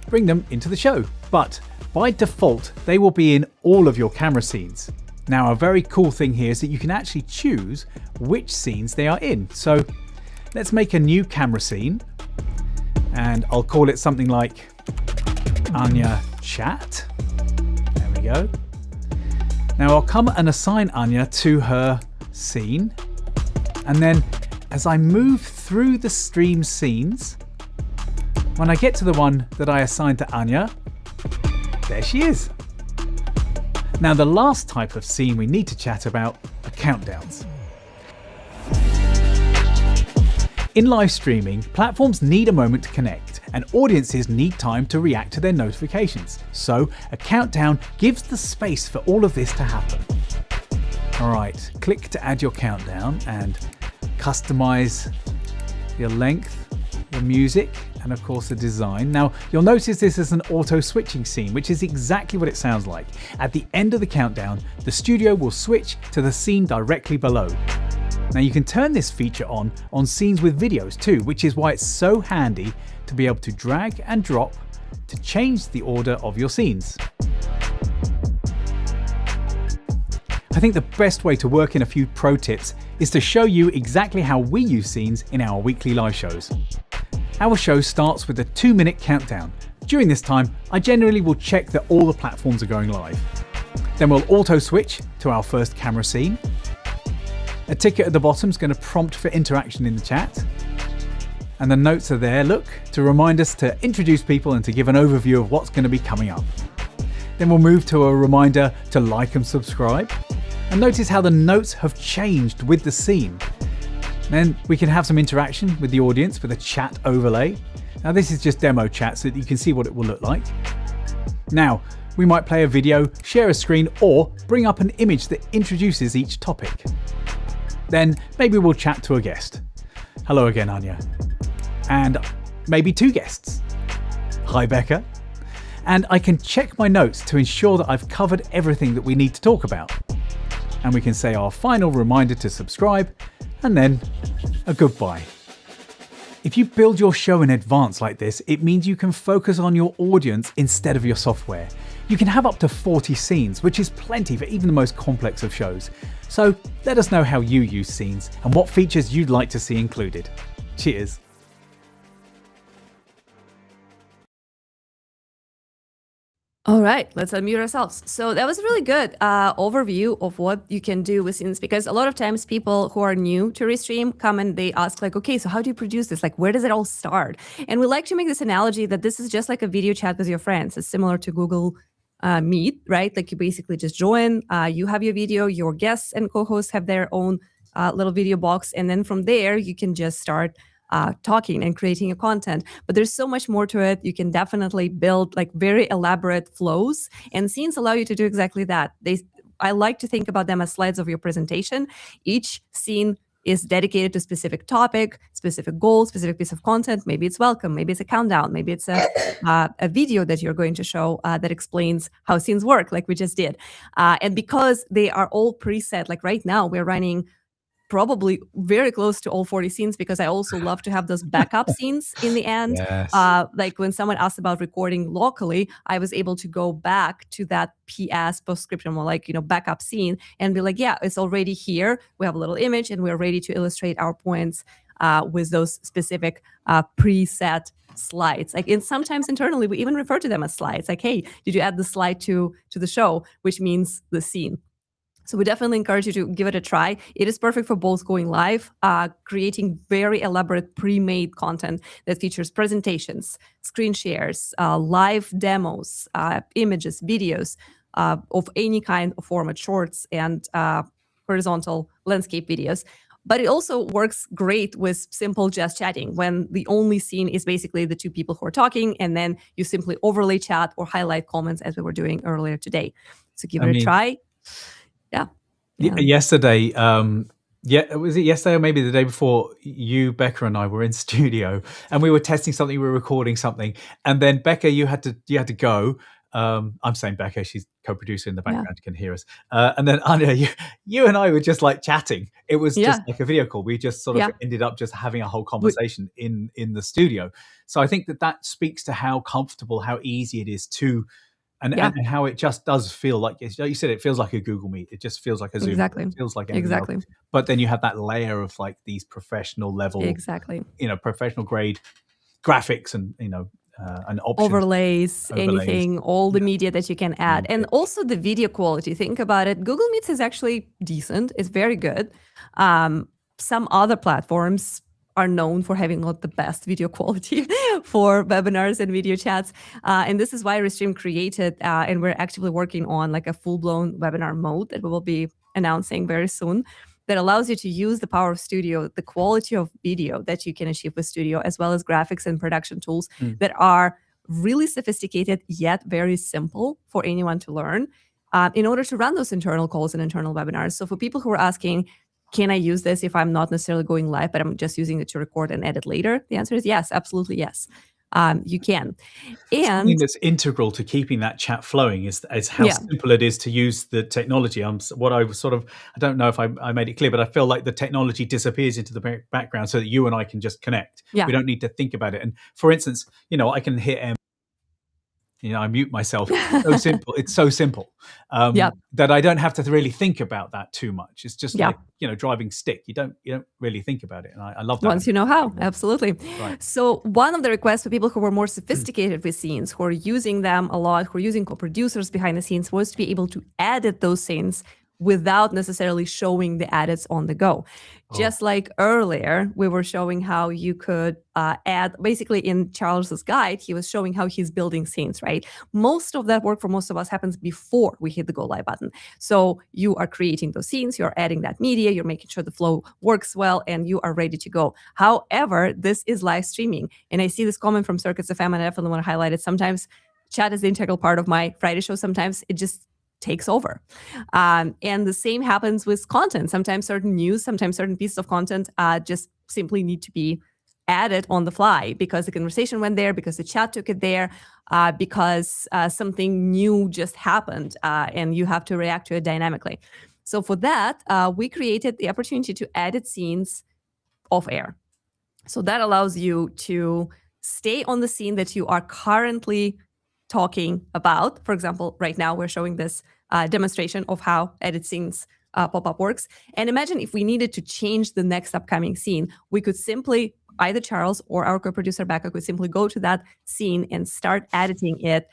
bring them into the show. But by default, they will be in all of your camera scenes. Now, a very cool thing here is that you can actually choose which scenes they are in. So let's make a new camera scene, and I'll call it something like Anya Chat. There we go. Now I'll come and assign Anya to her scene, and then as I move through the stream scenes, when I get to the one that I assigned to Anya, there she is. Now the last type of scene we need to chat about are countdowns. In live streaming, platforms need a moment to connect, and audiences need time to react to their notifications. So a countdown gives the space for all of this to happen. All right, click to add your countdown and customize your length, the music, and of course the design. Now you'll notice this is an auto switching scene, which is exactly what it sounds like. At the end of the countdown, the studio will switch to the scene directly below. Now you can turn this feature on scenes with videos too, which is why it's so handy to be able to drag and drop to change the order of your scenes. I think the best way to work in a few pro tips is to show you exactly how we use scenes in our weekly live shows. Our show starts with a 2-minute countdown. During this time, I generally will check that all the platforms are going live. Then we'll auto switch to our first camera scene. A ticket at the bottom is going to prompt for interaction in the chat. And the notes are there, look, to remind us to introduce people and to give an overview of what's going to be coming up. Then we'll move to a reminder to like and subscribe. And notice how the notes have changed with the scene. Then we can have some interaction with the audience with a chat overlay. Now this is just demo chat so that you can see what it will look like. Now, we might play a video, share a screen, or bring up an image that introduces each topic. Then maybe we'll chat to a guest. Hello again, Anya. And maybe 2 guests. Hi, Becca. And I can check my notes to ensure that I've covered everything that we need to talk about. And we can say our final reminder to subscribe, and then a goodbye. If you build your show in advance like this, it means you can focus on your audience instead of your software. You can have up to 40 scenes, which is plenty for even the most complex of shows. So let us know how you use scenes and what features you'd like to see included. Cheers. All right, let's unmute ourselves. So that was a really good overview of what you can do with scenes, because a lot of times people who are new to Restream come and they ask like, okay, so how do you produce this? Like, where does it all start? And we like to make this analogy that this is just like a video chat with your friends. It's similar to Google Meet, right? Like you basically just join, you have your video, your guests and co-hosts have their own little video box. And then from there, you can just start talking and creating your content. But there's so much more to it. You can definitely build like very elaborate flows, and scenes allow you to do exactly that. I like to think about them as slides of your presentation. Each scene is dedicated to a specific topic, specific goal, specific piece of content. Maybe it's welcome, maybe it's a countdown, maybe it's a video that you're going to show that explains how scenes work, like we just did. And because they are all preset, like right now we're running probably very close to all 40 scenes, because I also love to have those backup scenes in the end. Yes. Like when someone asked about recording locally, I was able to go back to that PS postscriptum, or like, backup scene, and be like, yeah, it's already here. We have a little image and we're ready to illustrate our points with those specific preset slides. And sometimes internally we even refer to them as slides. Like, hey, did you add the slide to the show, which means the scene. So we definitely encourage you to give it a try. It is perfect for both going live, creating very elaborate pre-made content that features presentations, screen shares, live demos, images, videos of any kind of format, shorts and horizontal landscape videos. But it also works great with simple just chatting, when the only scene is basically the 2 people who are talking, and then you simply overlay chat or highlight comments as we were doing earlier today. So give it a try. Yeah. Yesterday, was it yesterday or maybe the day before, you, Becca, and I were in studio and we were testing something, we were recording something, and then Becca, you had to go. I'm saying Becca, she's co-producer in the background, you can hear us. And then Anya, you and I were just like chatting. It was just like a video call. We just sort of ended up just having a whole conversation in the studio. So I think that speaks to how comfortable, how easy it is to. And how it just does feel like you said, it feels like a Google Meet. It just feels like a Zoom. Exactly. It feels like exactly. Else. But then you have that layer of like these professional level, professional grade graphics and and options, overlays, anything, all the media that you can add, and also the video quality. Think about it. Google Meets is actually decent. It's very good. Some other platforms are known for having not the best video quality for webinars and video chats. And this is why Restream created, and we're actively working on like a full-blown webinar mode that we will be announcing very soon, that allows you to use the power of Studio, the quality of video that you can achieve with Studio, as well as graphics and production tools that are really sophisticated, yet very simple for anyone to learn, in order to run those internal calls and internal webinars. So for people who are asking, can I use this if I'm not necessarily going live, but I'm just using it to record and edit later? The answer is yes, absolutely yes. you can. Something And that's integral to keeping that chat flowing is how simple it is to use the technology. I don't know if I made it clear, but I feel like the technology disappears into the background so that you and I can just connect. We don't need to think about it. And for instance, I can hit I mute myself. So simple. It's so simple that I don't have to really think about that too much. It's just like driving stick. You don't really think about it, and I love that. Once you know how, absolutely. Right. So one of the requests for people who were more sophisticated with scenes, who are using them a lot, who are using co-producers behind the scenes, was to be able to edit those scenes without necessarily showing the edits on the go. Just like earlier, we were showing how you could add, basically in Charles's guide, he was showing how he's building scenes, right? Most of that work for most of us happens before we hit the go live button. So you are creating those scenes, you're adding that media, you're making sure the flow works well, and you are ready to go. However, this is live streaming. And I see this comment from Circuits FM, and I definitely want to highlight it. Sometimes chat is the integral part of my Friday show. Sometimes it just takes over. And the same happens with content. Sometimes certain news, sometimes certain pieces of content just simply need to be added on the fly because the conversation went there, because the chat took it there, because something new just happened and you have to react to it dynamically. So for that, we created the opportunity to edit scenes off air. So that allows you to stay on the scene that you are currently talking about. For example, right now we're showing this demonstration of how edit scenes pop-up works. And imagine if we needed to change the next upcoming scene, we could simply, either Charles or our co-producer Becca could simply go to that scene and start editing it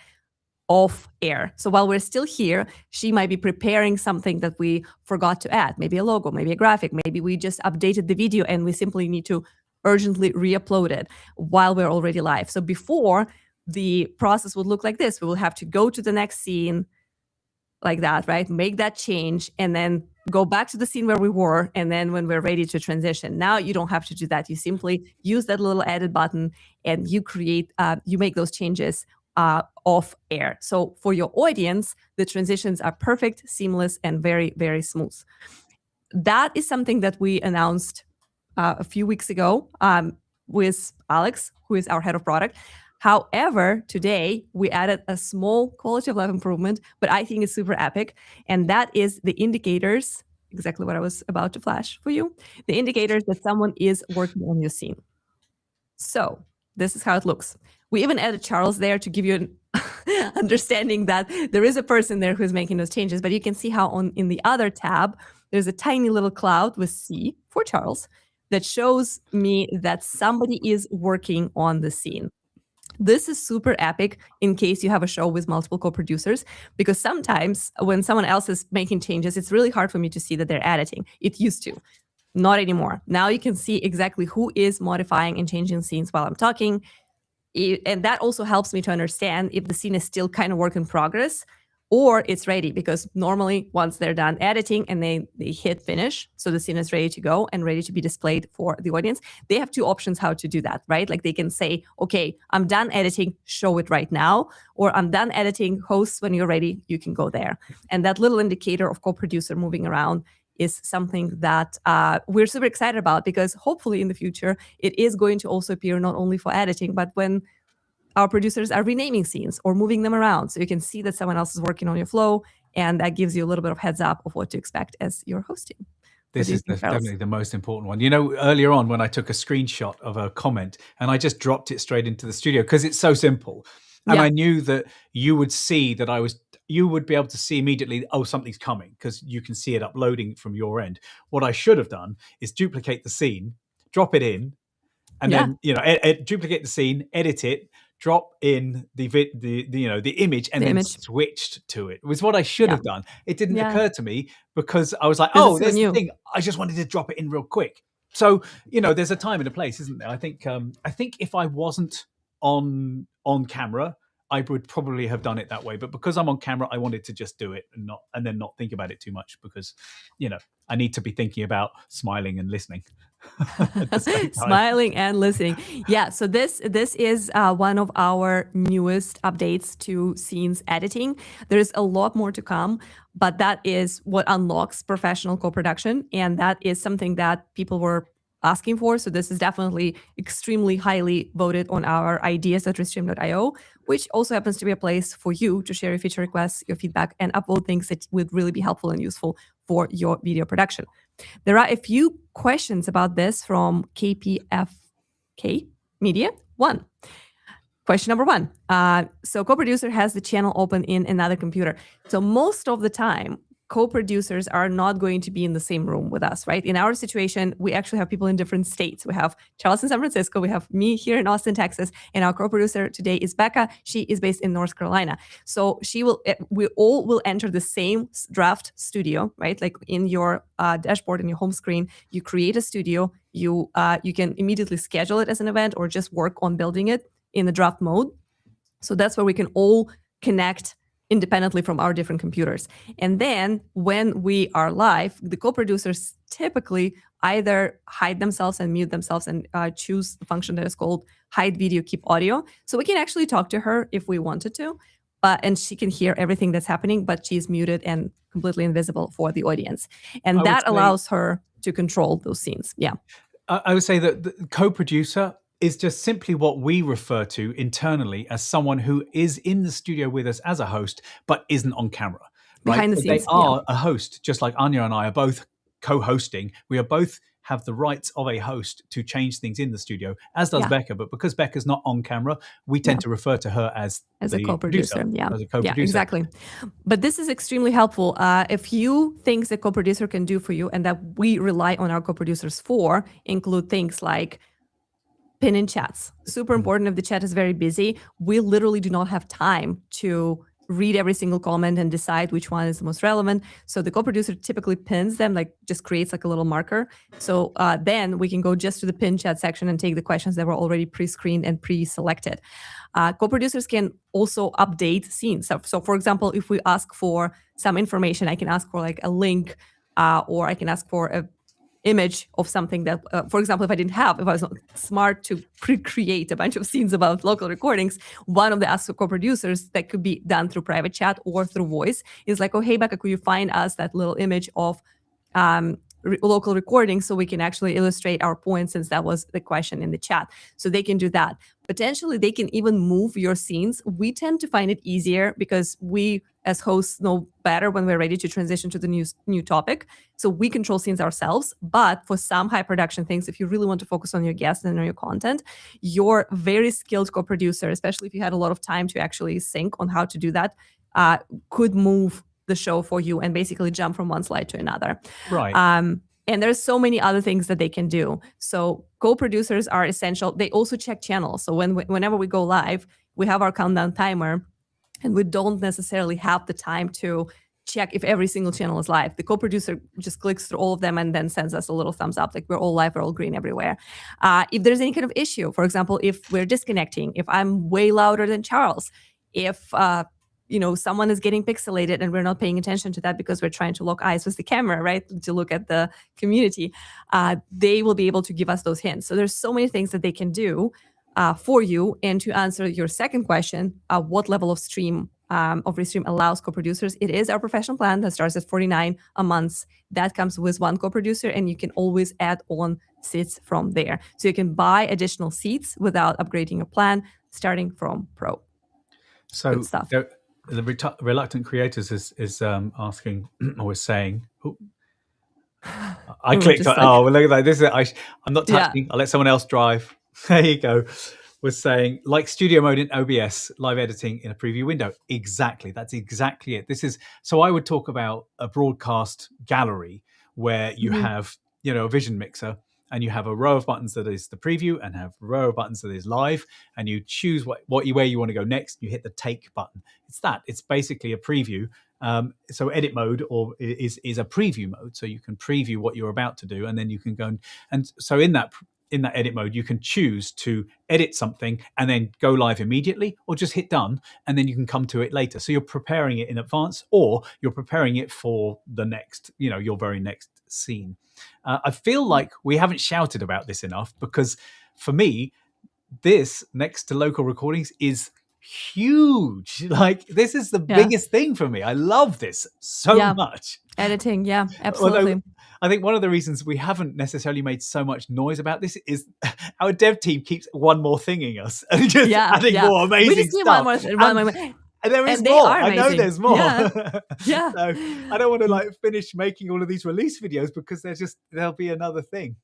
off air. So while we're still here, she might be preparing something that we forgot to add, maybe a logo, maybe a graphic, maybe we just updated the video and we simply need to urgently re-upload it while we're already live. So before, the process would look like this. We will have to go to the next scene like that, right? Make that change and then go back to the scene where we were. And then when we're ready to transition, now you don't have to do that. You simply use that little edit button and you make those changes off air. So for your audience, the transitions are perfect, seamless, and very, very smooth. That is something that we announced a few weeks ago with Alex, who is our head of product. However, today we added a small quality of life improvement, but I think it's super epic. And that is the indicators, exactly what I was about to flash for you, the indicators that someone is working on your scene. So this is how it looks. We even added Charles there to give you an understanding that there is a person there who's making those changes, but you can see how in the other tab, there's a tiny little cloud with C for Charles that shows me that somebody is working on the scene. This is super epic in case you have a show with multiple co-producers, because sometimes when someone else is making changes, it's really hard for me to see that they're editing. It used to. Not anymore. Now you can see exactly who is modifying and changing scenes while I'm talking. And that also helps me to understand if the scene is still kind of work in progress or it's ready, because normally once they're done editing and they hit finish, so the scene is ready to go and ready to be displayed for the audience, they have two options how to do that, right? Like they can say, okay, I'm done editing, show it right now, or I'm done editing, hosts, when you're ready, you can go there. And that little indicator of co-producer moving around is something that we're super excited about, because hopefully in the future, it is going to also appear not only for editing, but when our producers are renaming scenes or moving them around. So you can see that someone else is working on your flow, and that gives you a little bit of heads up of what to expect as you're hosting. This is definitely the most important one. Earlier on when I took a screenshot of a comment and I just dropped it straight into the studio because it's so simple. And I knew that you would see that you would be able to see immediately, oh, something's coming, because you can see it uploading from your end. What I should have done is duplicate the scene, drop it in, and then, duplicate the scene, edit it, drop in the image, and then switched to it. It was what I should have done. It didn't occur to me because I was like, oh, there's the thing. I just wanted to drop it in real quick. So, there's a time and a place, isn't there? I think if I wasn't on camera, I would probably have done it that way. But because I'm on camera, I wanted to just do it and then not think about it too much, because, I need to be thinking about smiling and listening. Smiling and listening. Yeah, so this is one of our newest updates to scenes editing. There's a lot more to come, but that is what unlocks professional co-production. And that is something that people were asking for. So this is definitely extremely highly voted on our ideas at Restream.io, which also happens to be a place for you to share your feature requests, your feedback, and upvote things that would really be helpful and useful for your video production. There are a few questions about this from KPFK Media 1. Question number 1. So co-producer has the channel open in another computer. So most of the time, co-producers are not going to be in the same room with us, right? In our situation, we actually have people in different states. We have Charles in San Francisco, we have me here in Austin, Texas, and our co-producer today is Becca. She is based in North Carolina. So we all will enter the same draft studio, right? Like in your dashboard, in your home screen, you create a studio, you can immediately schedule it as an event or just work on building it in the draft mode. So that's where we can all connect independently from our different computers. And then when we are live, the co-producers typically either hide themselves and mute themselves and choose the function that is called hide video, keep audio. So we can actually talk to her if we wanted to, and she can hear everything that's happening, but she's muted and completely invisible for the audience. And that allows her to control those scenes. Yeah. I would say that the co-producer is just simply what we refer to internally as someone who is in the studio with us as a host, but isn't on camera. Right? Behind the scenes. They are a host, just like Anya and I are both co-hosting. We are both have the rights of a host to change things in the studio, as does Becca. But because Becca's not on camera, we tend to refer to her as a co-producer. As a co-producer. Yeah, exactly. But this is extremely helpful. A few things a co-producer can do for you and that we rely on our co-producers for include things like pin in chats. Super important if the chat is very busy. We literally do not have time to read every single comment and decide which one is the most relevant. So the co-producer typically pins them, like just creates like a little marker. So then we can go just to the pin chat section and take the questions that were already pre-screened and pre-selected. Co-producers can also update scenes. So for example, if we ask for some information, I can ask for like a link or I can ask for a image of something that, for example, if I was not smart to pre-create a bunch of scenes about local recordings, one of the Ask co-producers that could be done through private chat or through voice is like, oh, hey, Becca, could you find us that little image of local recordings so we can actually illustrate our point, since that was the question in the chat. So they can do that. Potentially, they can even move your scenes. We tend to find it easier because we, as hosts, know better when we're ready to transition to the new topic. So we control scenes ourselves. But for some high production things, if you really want to focus on your guests and on your content, your very skilled co-producer, especially if you had a lot of time to actually think on how to do that, could move the show for you and basically jump from one slide to another. Right. And there's so many other things that they can do. So co-producers are essential. They also check channels. So whenever we go live, we have our countdown timer, and we don't necessarily have the time to check if every single channel is live. The co-producer just clicks through all of them and then sends us a little thumbs up, like we're all live, we're all green everywhere. If there's any kind of issue, for example, if we're disconnecting, if I'm way louder than Charles, if someone is getting pixelated and we're not paying attention to that because we're trying to lock eyes with the camera, right, to look at the community, they will be able to give us those hints. So there's so many things that they can do for you. And to answer your second question, what level of stream of Restream allows co-producers? It is our professional plan that starts at $49 a month. That comes with one co-producer, and you can always add on seats from there. So you can buy additional seats without upgrading your plan, starting from Pro. So good stuff. The reluctant creators is asking or is saying, I clicked on, well, look at that. This is I'm not touching. I'll let someone else drive. There you go. Was saying, like studio mode in OBS, live editing in a preview window. Exactly. That's exactly it. So I would talk about a broadcast gallery where you have, a vision mixer, and you have a row of buttons that is the preview and have a row of buttons that is live, and you choose where you want to go next. You hit the take button. It's basically a preview. So edit mode is a preview mode. So you can preview what you're about to do, and then you can go and so in that edit mode, you can choose to edit something and then go live immediately, or just hit done and then you can come to it later. So you're preparing it in advance, or you're preparing it for the next, your very next scene. I feel like we haven't shouted about this enough, because for me, this next to local recordings is huge. Like, this is the biggest thing for me. I love this so much. Editing, yeah, absolutely. Although I think one of the reasons we haven't necessarily made so much noise about this is our dev team keeps one more thinging us and just adding more amazing we just stuff. One more. And there is and more. I know there's more. Yeah. So I don't want to like finish making all of these release videos because there'll be another thing.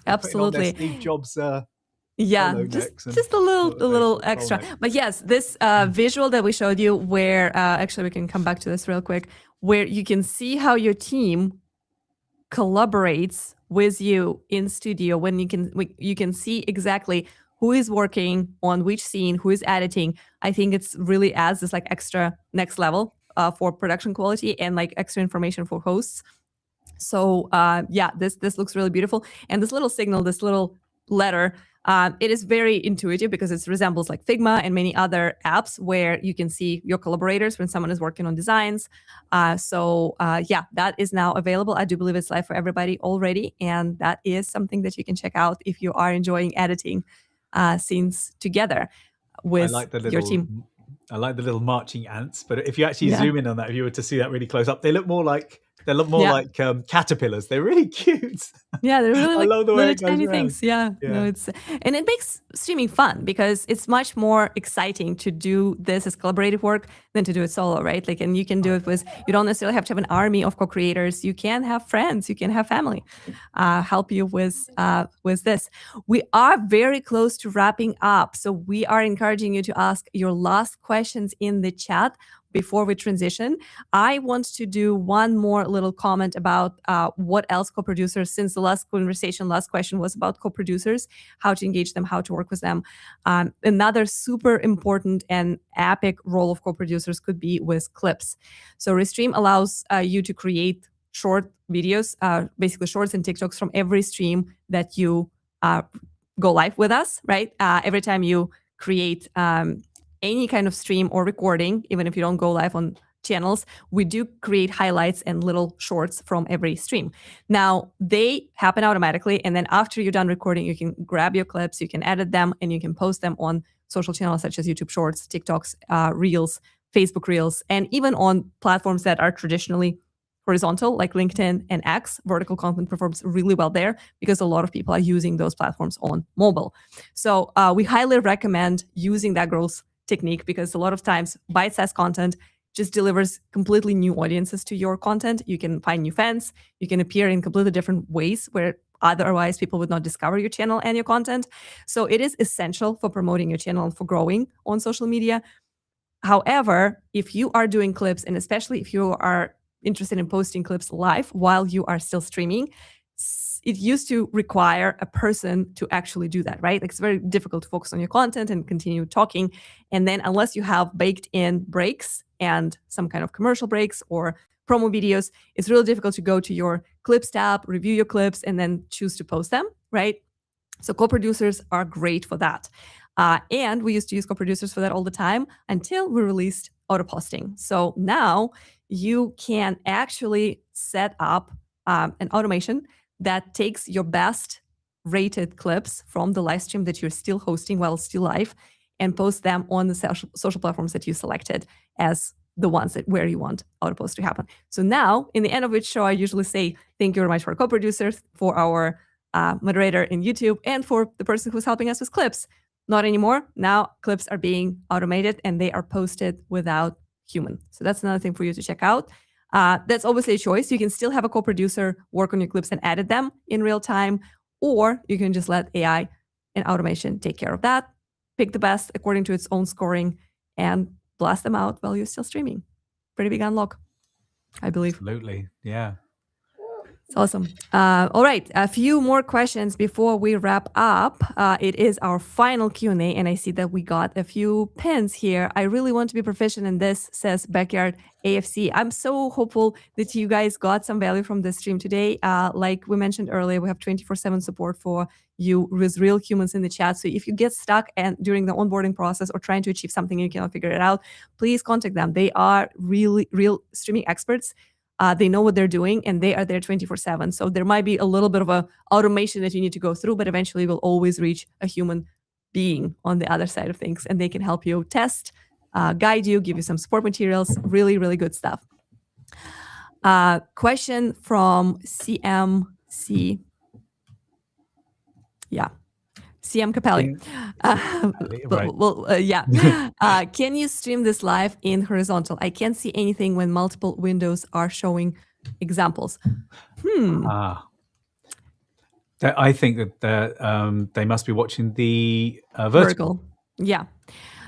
Absolutely. Steve Jobs. Just a little extra. But yes, this visual that we showed you, where actually we can come back to this real quick, where you can see how your team collaborates with you in studio, when you can see exactly who is working on which scene, who is editing. I think it's really adds this like extra next level for production quality and like extra information for hosts. So yeah, this looks really beautiful. And this little signal, this little letter, it is very intuitive because it resembles like Figma and many other apps where you can see your collaborators when someone is working on designs. So yeah, that is now available. I do believe it's live for everybody already. And that is something that you can check out if you are enjoying editing scenes together with your team. I like the little marching ants, but if you actually zoom in on that, if you were to see that really close up, they look more like like caterpillars. They're really cute. Yeah, they're really I love the way it goes tiny around. things. Yeah. No, and it makes streaming fun because it's much more exciting to do this as collaborative work than to do it solo, right? Like, and you can do it with, you don't necessarily have to have an army of co-creators. You can have friends, you can have family help you with this. We are very close to wrapping up, so we are encouraging you to ask your last questions in the chat before we transition. I want to do one more little comment about what else co-producers, since the last question was about co-producers, how to engage them, how to work with them. Another super important and epic role of co-producers could be with clips. So Restream allows you to create short videos, basically shorts and TikToks from every stream that you go live with us, right? Every time you create any kind of stream or recording, even if you don't go live on channels, we do create highlights and little shorts from every stream. Now, they happen automatically, and then after you're done recording, you can grab your clips, you can edit them, and you can post them on social channels such as YouTube Shorts, TikToks, Reels, Facebook Reels, and even on platforms that are traditionally horizontal, like LinkedIn and X. Vertical content performs really well there because a lot of people are using those platforms on mobile. So we highly recommend using that growth technique because a lot of times bite-sized content just delivers completely new audiences to your content. You can find new fans. You can appear in completely different ways where otherwise people would not discover your channel and your content. So it is essential for promoting your channel and for growing on social media. However, if you are doing clips, and especially if you are interested in posting clips live while you are still streaming, it used to require a person to actually do that, right? Like it's very difficult to focus on your content and continue talking. And then unless you have baked in breaks and some kind of commercial breaks or promo videos, it's really difficult to go to your clips tab, review your clips, and then choose to post them, right? So co-producers are great for that. And we used to use co-producers for that all the time until we released auto-posting. So now you can actually set up an automation that takes your best rated clips from the live stream that you're still hosting while still live and post them on the social platforms that you selected as the ones where you want auto-post to happen. So now, in the end of each show, I usually say, thank you very much for co-producers, for our moderator in YouTube, and for the person who's helping us with clips. Not anymore. Now clips are being automated and they are posted without human. So that's another thing for you to check out. That's obviously a choice. You can still have a co-producer work on your clips and edit them in real time, or you can just let AI and automation take care of that. Pick the best according to its own scoring and blast them out while you're still streaming. Pretty big unlock, I believe. Absolutely. Yeah. It's awesome. All right, a few more questions before we wrap up. It is our final Q&A, and I see that we got a few pins here. I really want to be proficient in this, says Backyard AFC. I'm so hopeful that you guys got some value from this stream today. Like we mentioned earlier, we have 24/7 support for you with real humans in the chat. So if you get stuck and during the onboarding process or trying to achieve something and you cannot figure it out, please contact them. They are really real streaming experts. They know what they're doing and they are there 24/7. So there might be a little bit of a automation that you need to go through, but eventually you'll always reach a human being on the other side of things, and they can help you test, guide you, give you some support materials, really, really good stuff. Question from CMC. Yeah. CM Capelli. Right. Can you stream this live in horizontal? I can't see anything when multiple windows are showing examples. I think that they must be watching the vertical. Yeah.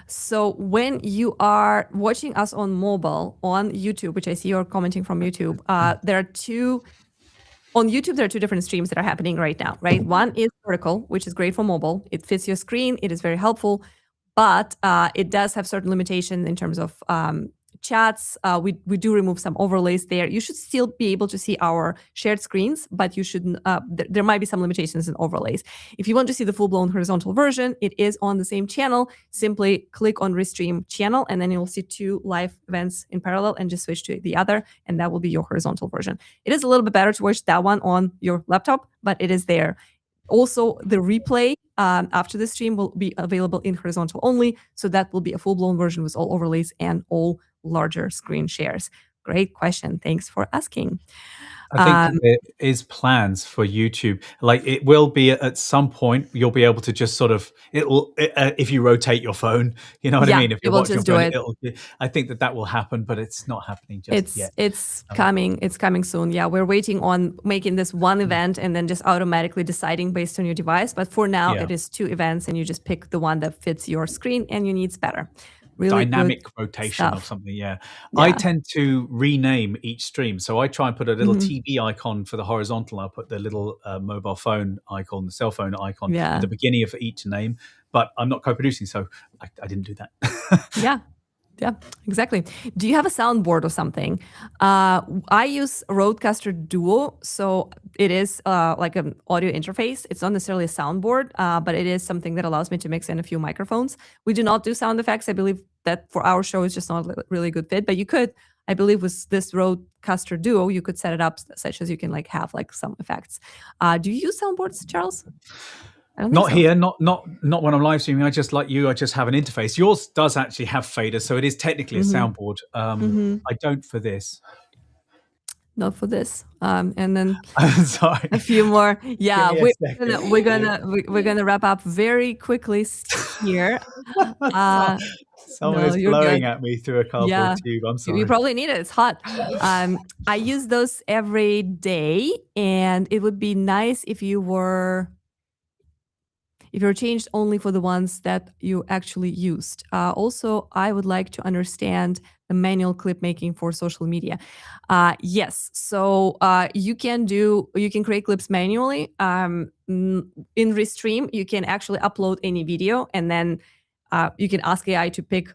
So when you are watching us on mobile on YouTube, which I see you're commenting from YouTube, there are two. On YouTube, there are two different streams that are happening right now, right? One is vertical, which is great for mobile. It fits your screen. It is very helpful, but it does have certain limitations in terms of chats. We do remove some overlays there. You should still be able to see our shared screens, but you shouldn't. There might be some limitations in overlays. If you want to see the full-blown horizontal version, it is on the same channel. Simply click on Restream channel, and then you'll see two live events in parallel, and just switch to the other, and that will be your horizontal version. It is a little bit better to watch that one on your laptop, but it is there. Also, the replay after the stream will be available in horizontal only, so that will be a full-blown version with all overlays and all larger screen shares. Great question. Thanks for asking. I think there is plans for YouTube. Like it will be at some point, you'll be able to just sort of, if you rotate your phone, you know what I mean? If you're watching your phone, I think that will happen, but it's not happening just yet. It's coming. It's coming soon. Yeah, we're waiting on making this one event and then just automatically deciding based on your device. But for now, it is two events and you just pick the one that fits your screen and your needs better. Really dynamic rotation of something. Yeah. I tend to rename each stream. So I try and put a little TV icon for the horizontal. I'll put the little mobile phone icon, the cell phone icon at the beginning of each name, but I'm not co-producing. So I didn't do that. Yeah, exactly. Do you have a soundboard or something? I use Rodecaster Duo, so it is like an audio interface. It's not necessarily a soundboard, but it is something that allows me to mix in a few microphones. We do not do sound effects. I believe that for our show is just not a really good fit, but you could, I believe with this Rodecaster Duo, you could set it up such as you can like have like some effects. Do you use soundboards, Charles? Not here, not when I'm live streaming. I just like you. I just have an interface. Yours does actually have faders, so it is technically a soundboard. I don't for this. Not for this. And then I'm sorry. A few more. Yeah, we're gonna wrap up very quickly here. Someone is blowing at me through a cardboard tube. I'm sorry. You probably need it. It's hot. I use those every day, and it would be nice if you were changed only for the ones that you actually used. Also, I would like to understand the manual clip making for social media. Yes, so you can create clips manually. In Restream, you can actually upload any video, and then you can ask AI to pick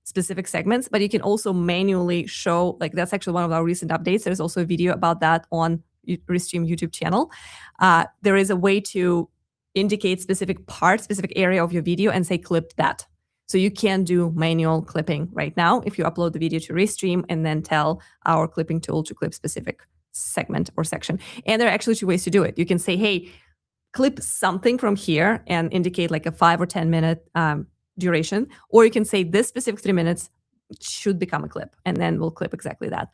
specific segments, but you can also manually show, like that's actually one of our recent updates. There's also a video about that on Restream YouTube channel. There is a way to indicate specific area of your video and say clip that. So you can do manual clipping right now if you upload the video to Restream and then tell our clipping tool to clip specific segment or section. And there are actually two ways to do it. You can say, hey, clip something from here and indicate like a 5 or 10 minute duration, or you can say this specific 3 minutes should become a clip, and then we'll clip exactly that.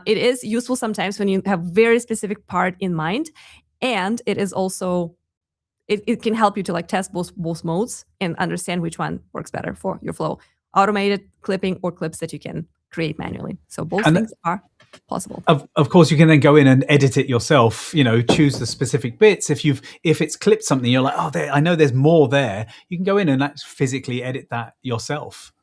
It is useful sometimes when you have very specific part in mind, and it is also it can help you to like test both modes and understand which one works better for your flow. Automated clipping or clips that you can create manually. So both things are possible. Of course, you can then go in and edit it yourself. You know, choose the specific bits. If it's clipped something, you're like, oh, I know there's more there. You can go in and actually physically edit that yourself.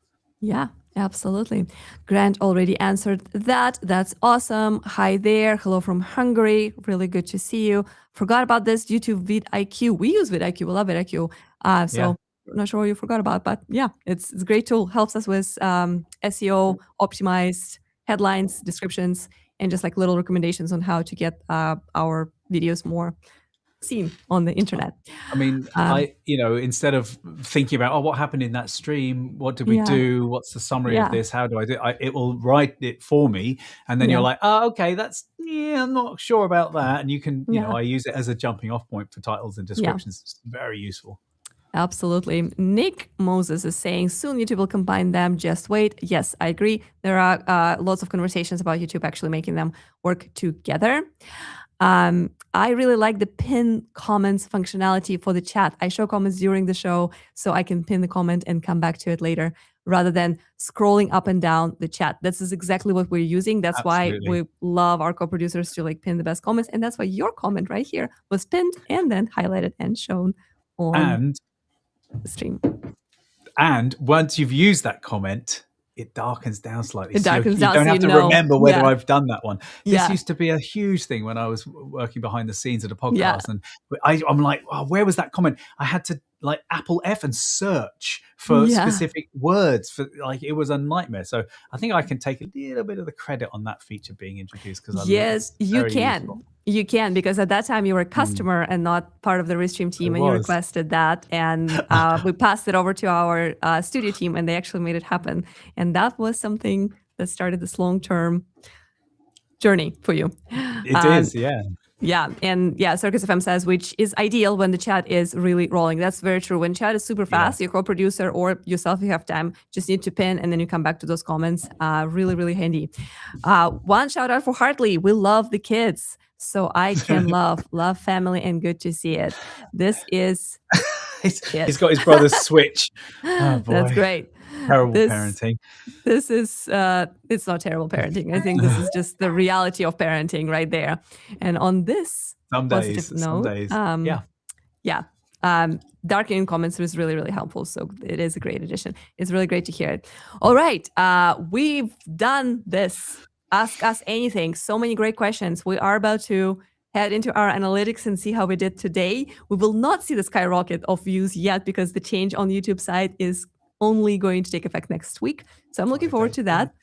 Yeah, absolutely. Grant already answered that. That's awesome. Hi there. Hello from Hungary. Really good to see you. Forgot about this due to vidIQ. We use vidIQ. We love vidIQ. So I'm not sure what you forgot about, but yeah, it's a great tool. Helps us with SEO, optimized headlines, descriptions, and just like little recommendations on how to get our videos more seen on the internet. I mean, instead of thinking about, what happened in that stream? What did we do? What's the summary of this? How do I do it? It will write it for me. And then you're like, okay, I'm not sure about that. And you can, I use it as a jumping off point for titles and descriptions. It's very useful. Absolutely. Nick Moses is saying, soon YouTube will combine them. Just wait. Yes, I agree. There are lots of conversations about YouTube actually making them work together. I really like the pin comments functionality for the chat. I show comments during the show so I can pin the comment and come back to it later rather than scrolling up and down the chat. This is exactly what we're using. That's why we love our co-producers to like pin the best comments. And that's why your comment right here was pinned and then highlighted and shown on the stream. And once you've used that comment, it darkens down slightly. It darkens down, so you don't have to remember whether I've done that one. This used to be a huge thing when I was working behind the scenes at a podcast. And I'm like, oh, where was that comment? I had to like Apple F and search for specific words. For like, it was a nightmare. So I think I can take a little bit of the credit on that feature being introduced. Because you can. Useful. You can, because at that time you were a customer and not part of the Restream team, and you requested that, and we passed it over to our studio team, and they actually made it happen. And that was something that started this long-term journey for you. It is, yeah. Yeah, and Circus FM says, which is ideal when the chat is really rolling. That's very true. When chat is super fast, your co-producer or yourself, you have time, just need to pin, and then you come back to those comments. Really, really handy. One shout out for Hartley. We love the kids. So I can love family, and good to see it. This is he's got his brother's Switch. Oh, boy. That's great. Terrible parenting. This is it's not terrible parenting. I think this is just the reality of parenting right there. And on this positive note, darkening comments was really, really helpful. So it is a great addition. It's really great to hear it. All right, we've done this. Ask us anything. So many great questions. We are about to head into our analytics and see how we did today. We will not see the skyrocket of views yet because the change on the YouTube side is only going to take effect next week. So I'm looking forward to that.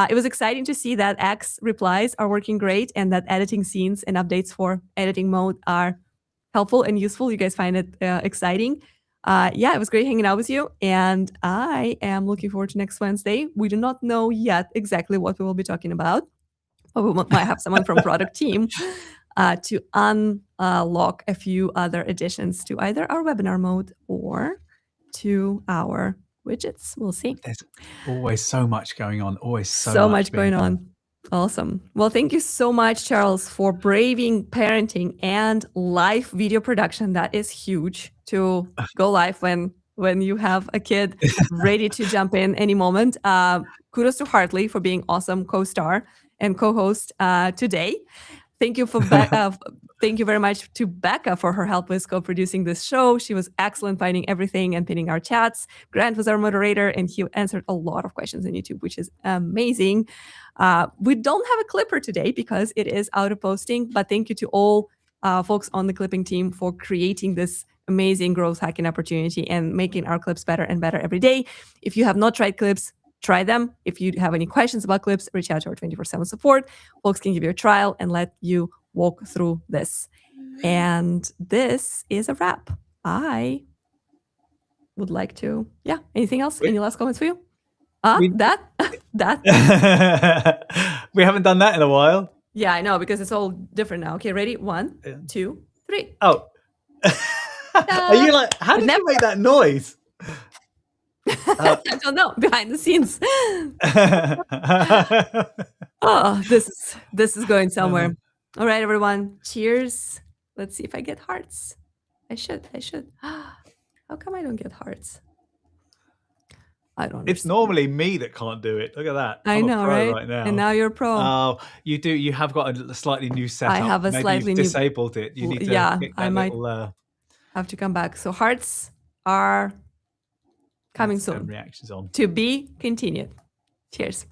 It was exciting to see that X replies are working great and that editing scenes and updates for editing mode are helpful and useful. You guys find it exciting. It was great hanging out with you, and I am looking forward to next Wednesday. We do not know yet exactly what we will be talking about, but we might have someone from product team to unlock a few other additions to either our webinar mode or to our widgets. We'll see. There's always so much going on. Always so much going on. Awesome. Well, thank you so much, Charles, for braving parenting and live video production. That is huge to go live when you have a kid ready to jump in any moment. Kudos to Hartley for being awesome co-star and co-host today. Thank you for thank you very much to Becca for her help with co-producing this show. She was excellent finding everything and pinning our chats. Grant was our moderator, and he answered a lot of questions on YouTube, which is amazing. We don't have a clipper today because it is out of posting, but thank you to all folks on the clipping team for creating this amazing growth hacking opportunity and making our clips better and better every day. If you have not tried clips, try them. If you have any questions about clips, reach out to our 24/7 support. Folks can give you a trial and let you walk through this. And this is a wrap. I would like to, anything else? Any last comments for you? That? We haven't done that in a while. Yeah, I know, because it's all different now. Okay, ready? 1, 2, 3. Oh. Are you like, how did you make that noise? I don't know, behind the scenes. Oh, this is going somewhere. All right, everyone. Cheers. Let's see if I get hearts. I should. How come I don't get hearts? I don't know. It's normally me that can't do it. Look at that. I know, right now. And now you're a pro. Oh, you do. You have got a slightly new setup. I have a slightly new. Disabled it. You need to. I might have to come back. So hearts are coming soon. Reactions on. To be continued. Cheers.